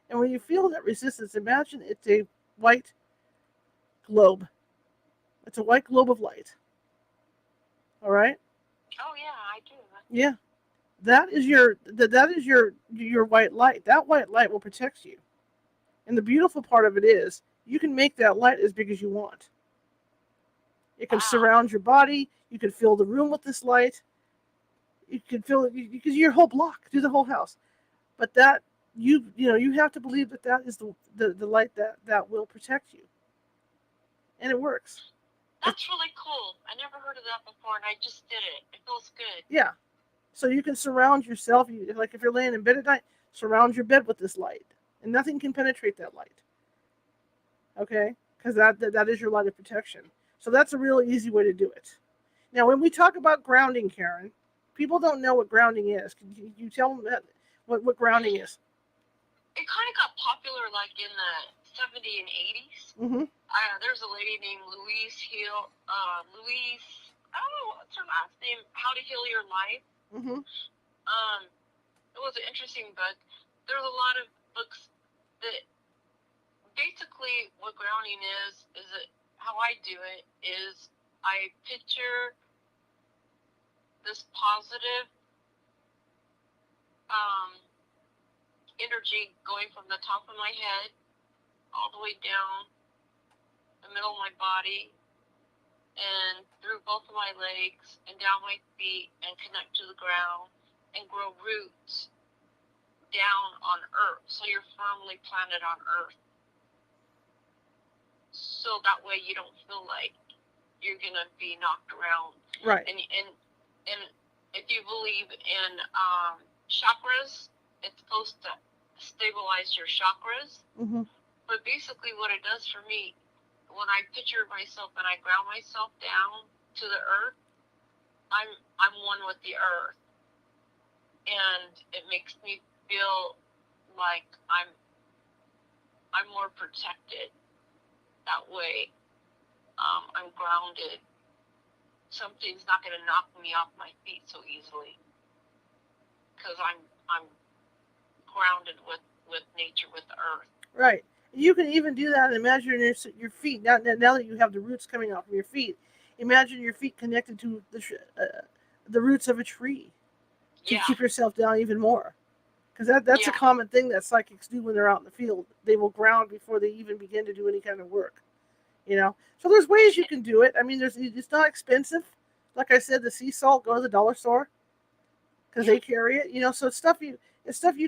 and when you feel that resistance, imagine it's a white globe. It's a white globe of light. All right. Oh yeah, I do. Yeah, that is your white light. That white light will protect you. And the beautiful part of it is you can make that light as big as you want. It can Wow. surround your body. You can fill the room with this light. You can fill it because your whole block, do the whole house. But that you have to believe that is the light that will protect you. and it works. That's really cool. I never heard of that before, and I just did it. It feels good. Yeah. So you can surround yourself, like if you're laying in bed at night, surround your bed with this light, and nothing can penetrate that light. Okay? Because that is your light of protection. So that's a really easy way to do it. Now, when we talk about grounding, Caren, people don't know what grounding is. Can you tell them what grounding is? It kind of got popular like in the 70s and 80s. Mm-hmm. There's a lady named Louise, I don't know what's her last name, How to Heal Your Life. Mm-hmm. It was an interesting book. There's a lot of books that basically what grounding is that how I do it is I picture this positive energy going from the top of my head all the way down the middle of my body and through both of my legs and down my feet and connect to the ground and grow roots down on earth, so you're firmly planted on earth, so that way you don't feel like you're gonna be knocked around. Right. And if you believe in chakras, it's supposed to stabilize your chakras. Mm-hmm. But basically what it does for me, when I picture myself and I ground myself down to the earth, I'm one with the earth, and it makes me feel like I'm more protected that way. I'm grounded. Something's not going to knock me off my feet so easily because I'm grounded with nature, with the earth. Right. You can even do that and imagine your feet. Now that you have the roots coming out from your feet, imagine your feet connected to the roots of a tree to keep yourself down even more. Because that's a common thing that psychics do when they're out in the field. They will ground before they even begin to do any kind of work. So there's ways you can do it. I mean, it's not expensive. Like I said, the sea salt, go to the dollar store because they carry it. So it's stuff you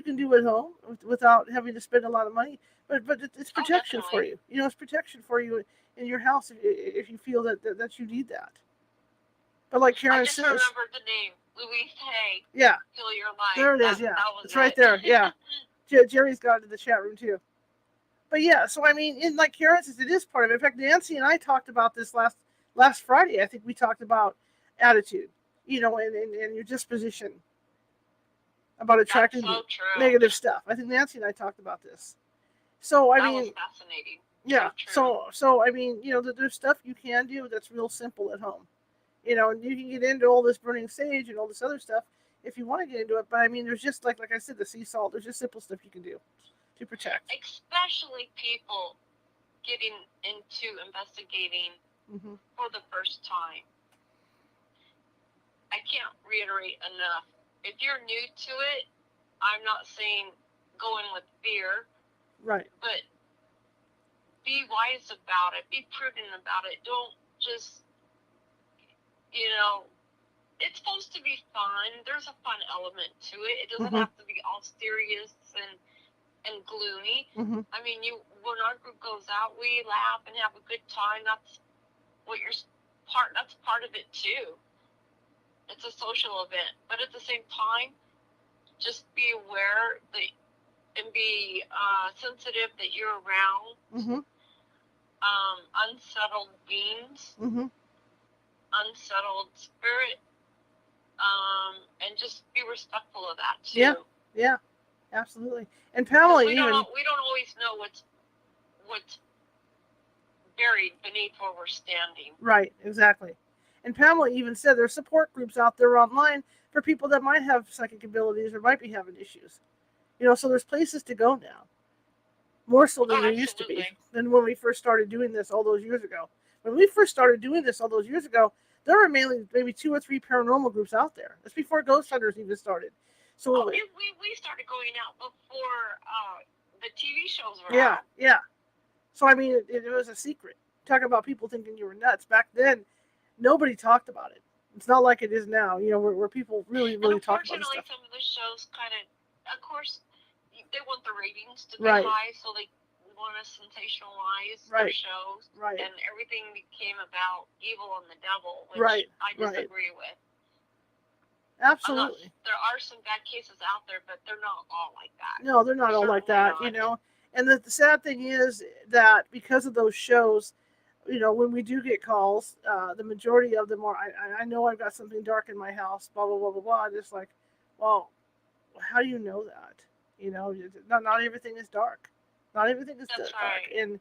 can do at home without having to spend a lot of money. But it's protection for you. It's protection for you in your house if you feel that you need that. But like Caren says, I just remembered the name, Louise Hay. Yeah. Heal Your Life. There it is. It's right there. Yeah. Jerry's got it in the chat room too. But yeah, so I mean, like Caren says, it is part of it. In fact, Nancy and I talked about this last Friday. I think we talked about attitude, and your disposition about attracting negative stuff. I think Nancy and I talked about this. So I mean, was fascinating. Yeah. So I mean, there's stuff you can do that's real simple at home. And you can get into all this burning sage and all this other stuff if you want to get into it. But I mean, there's just like I said, the sea salt. There's just simple stuff you can do to protect. Especially people getting into investigating for the first time. I can't reiterate enough. If you're new to it, I'm not saying go in with fear. Right. But be wise about it. Be prudent about it. Don't just, it's supposed to be fun. There's a fun element to it. It doesn't have to be all serious and gloomy. I mean, when our group goes out, we laugh and have a good time. That's part of it too. It's a social event, but at the same time, just be aware and be sensitive that you're around unsettled beings, unsettled spirit, and just be respectful of that too. Yeah, absolutely. And Pamela, we don't always know what's buried beneath where we're standing. Right, exactly. And Pamela even said there's support groups out there online for people that might have psychic abilities or might be having issues. So there's places to go now. More so than there used to be. Than when we first started doing this all those years ago. When we first started doing this all those years ago, there were maybe 2 or 3 paranormal groups out there. That's before Ghost Hunters even started. So we started going out before the TV shows were out. Yeah. So I mean, it was a secret. Talk about people thinking you were nuts. Back then, nobody talked about it. It's not like it is now, where people really talk about this stuff. Unfortunately, some of the shows of course, they want the ratings to be high, so want to sensationalize their Right. shows, Right. and everything became about evil and the devil, which Right. I Right. disagree with. Absolutely. There are some bad cases out there, but they're not all like that. No, they're not all like that, you know. And the sad thing is that because of those shows, you know, when we do get calls, the majority of them are, I know I've got something dark in my house, blah, blah, blah, blah, blah. Just like, well, how do you know that? You know, not everything is dark. Not everything is That's dark. right.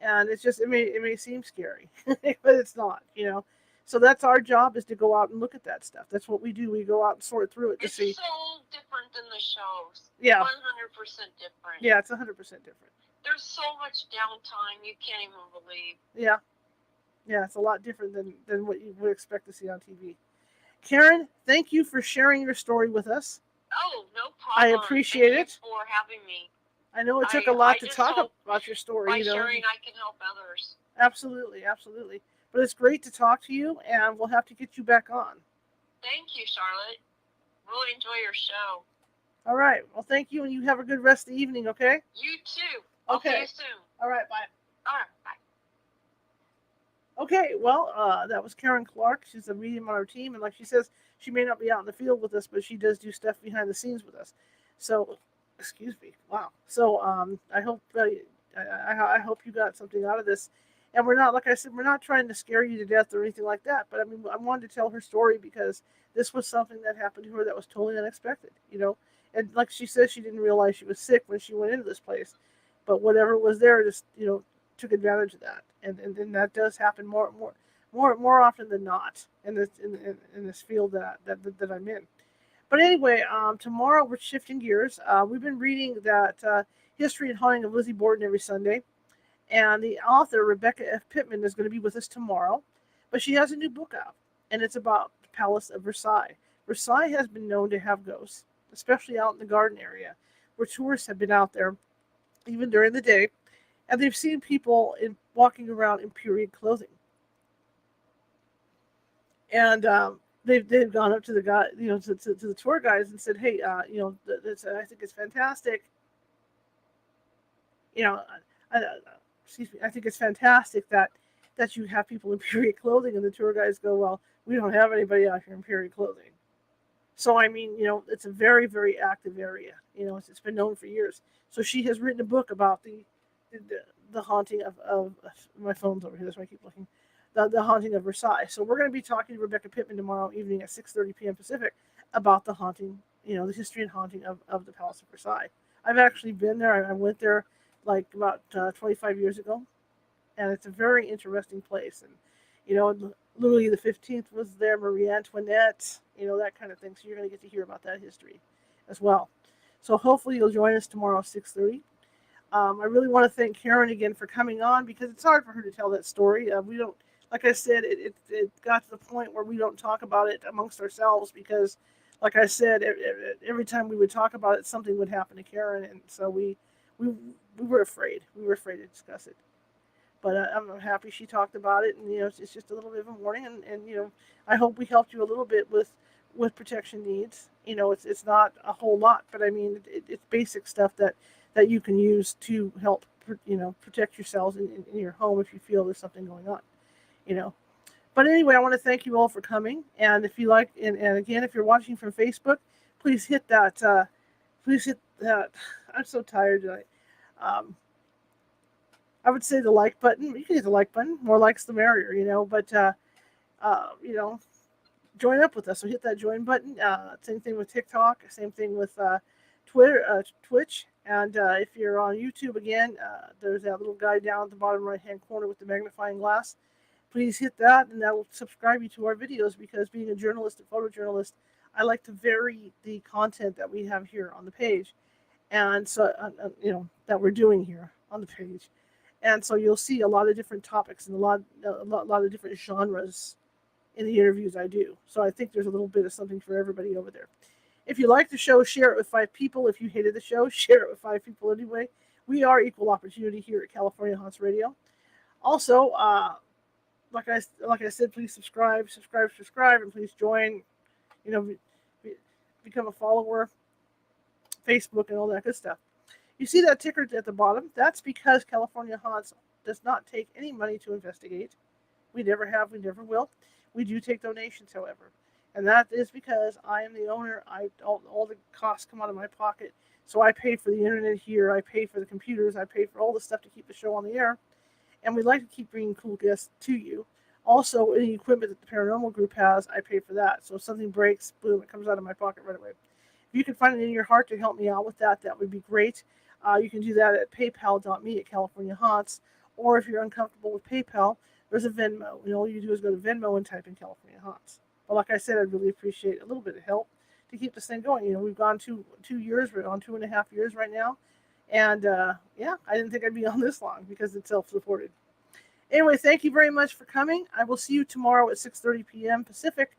And it's just, it may seem scary, but it's not, you know. So that's our job, is to go out and look at that stuff. That's what we do. We go out and sort through it to see. It's so different than the shows. Yeah. 100% different. Yeah, it's 100% different. There's so much downtime you can't even believe. Yeah. Yeah, it's a lot different than what you would expect to see on TV. Caren, thank you for sharing your story with us. Oh, no problem. I appreciate Thank it. you for having me. I know it took a lot to talk about your story. By sharing, I can help others. Absolutely, absolutely. But it's great to talk to you, and we'll have to get you back on. Thank you, Charlotte. Really enjoy your show. All right. Well, thank you, and you have a good rest of the evening, okay? You too. Okay. I'll see you soon. All right, bye. All right, bye. Okay, well, that was Caren Clarke. She's a medium on our team, and like she says, she may not be out in the field with us, but she does do stuff behind the scenes with us. So, excuse me. Wow. So, I hope I hope you got something out of this. And we're not, like I said, we're not trying to scare you to death or anything like that. But I mean, I wanted to tell her story because this was something that happened to her that was totally unexpected, you know. And like she says, she didn't realize she was sick when she went into this place, but whatever was there, just, you know, took advantage of that, and that does happen more often than not in this field that I'm in. But anyway, tomorrow we're shifting gears. We've been reading that History and Haunting of Lizzie Borden every Sunday, and the author Rebecca F. Pittman is going to be with us tomorrow, but she has a new book out, and it's about the Palace of Versailles. Versailles has been known to have ghosts, especially out in the garden area, where tourists have been out there even during the day, and they've seen people walking around in period clothing. And they've gone up to the guy, you know, to the tour guides and said, hey, you know, I think it's fantastic. You know, excuse me, I think it's fantastic that you have people in period clothing. And the tour guides go, well, we don't have anybody out here in period clothing. So, I mean, you know, it's a very, very active area. You know, it's been known for years. So she has written a book about the haunting of my phone's over here. That's why I keep looking. The haunting of Versailles. So we're going to be talking to Rebecca Pittman tomorrow evening at 6:30 p.m. Pacific about the haunting, you know, the history and haunting of the Palace of Versailles. I've actually been there. I went there like about 25 years ago, and it's a very interesting place. And, you know, Louis the 15th was there, Marie Antoinette, you know, that kind of thing. So you're going to get to hear about that history as well. So hopefully you'll join us tomorrow at 6:30. I really want to thank Caren again for coming on, because it's hard for her to tell that story. We don't, like I said, it got to the point where we don't talk about it amongst ourselves because, like I said, every time we would talk about it, something would happen to Caren, and so we were afraid. We were afraid to discuss it. But I'm happy she talked about it, and you know, it's just a little bit of a warning, and you know, I hope we helped you a little bit with protection needs. You know, it's not a whole lot, but I mean, it's basic stuff that you can use to help, you know, protect yourselves in your home if you feel there's something going on, you know. But anyway, I want to thank you all for coming, and if you like, and again, if you're watching from Facebook, please hit that. Please hit that. I'm so tired tonight. Um, I would say the like button. You can hit the like button. More likes the merrier, you know. But you know, join up with us. So hit that join button. Same thing with TikTok. Same thing with Twitter, Twitch. And if you're on YouTube again, there's that little guy down at the bottom right-hand corner with the magnifying glass. Please hit that, and that will subscribe you to our videos, because being a journalist and photojournalist, I like to vary the content that we have here on the page, and so you know, that we're doing here on the page. And so you'll see a lot of different topics and a lot of different genres in the interviews I do. So I think there's a little bit of something for everybody over there. If you like the show, share it with 5 people. If you hated the show, share it with 5 people anyway. We are equal opportunity here at California Haunts Radio. Also, like I said, please subscribe, and please join. You know, become a follower, Facebook, and all that good stuff. You see that ticker at the bottom? That's because California Haunts does not take any money to investigate. We never have, we never will. We do take donations, however. And that is because I am the owner. All the costs come out of my pocket. So I pay for the internet here. I pay for the computers. I pay for all the stuff to keep the show on the air. And we'd like to keep bringing cool guests to you. Also, any equipment that the paranormal group has, I pay for that. So if something breaks, boom, it comes out of my pocket right away. If you can find it in your heart to help me out with that, that would be great. You can do that at paypal.me/CaliforniaHaunts. Or if you're uncomfortable with PayPal, there's a Venmo. And all you do is go to Venmo and type in California Haunts. But like I said, I'd really appreciate a little bit of help to keep this thing going. We've gone 2 years. We're on 2.5 years right now. And yeah, I didn't think I'd be on this long because it's self-supported. Anyway, thank you very much for coming. I will see you tomorrow at 6:30 p.m. Pacific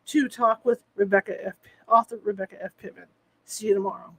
to talk with author Rebecca F. Pittman. See you tomorrow.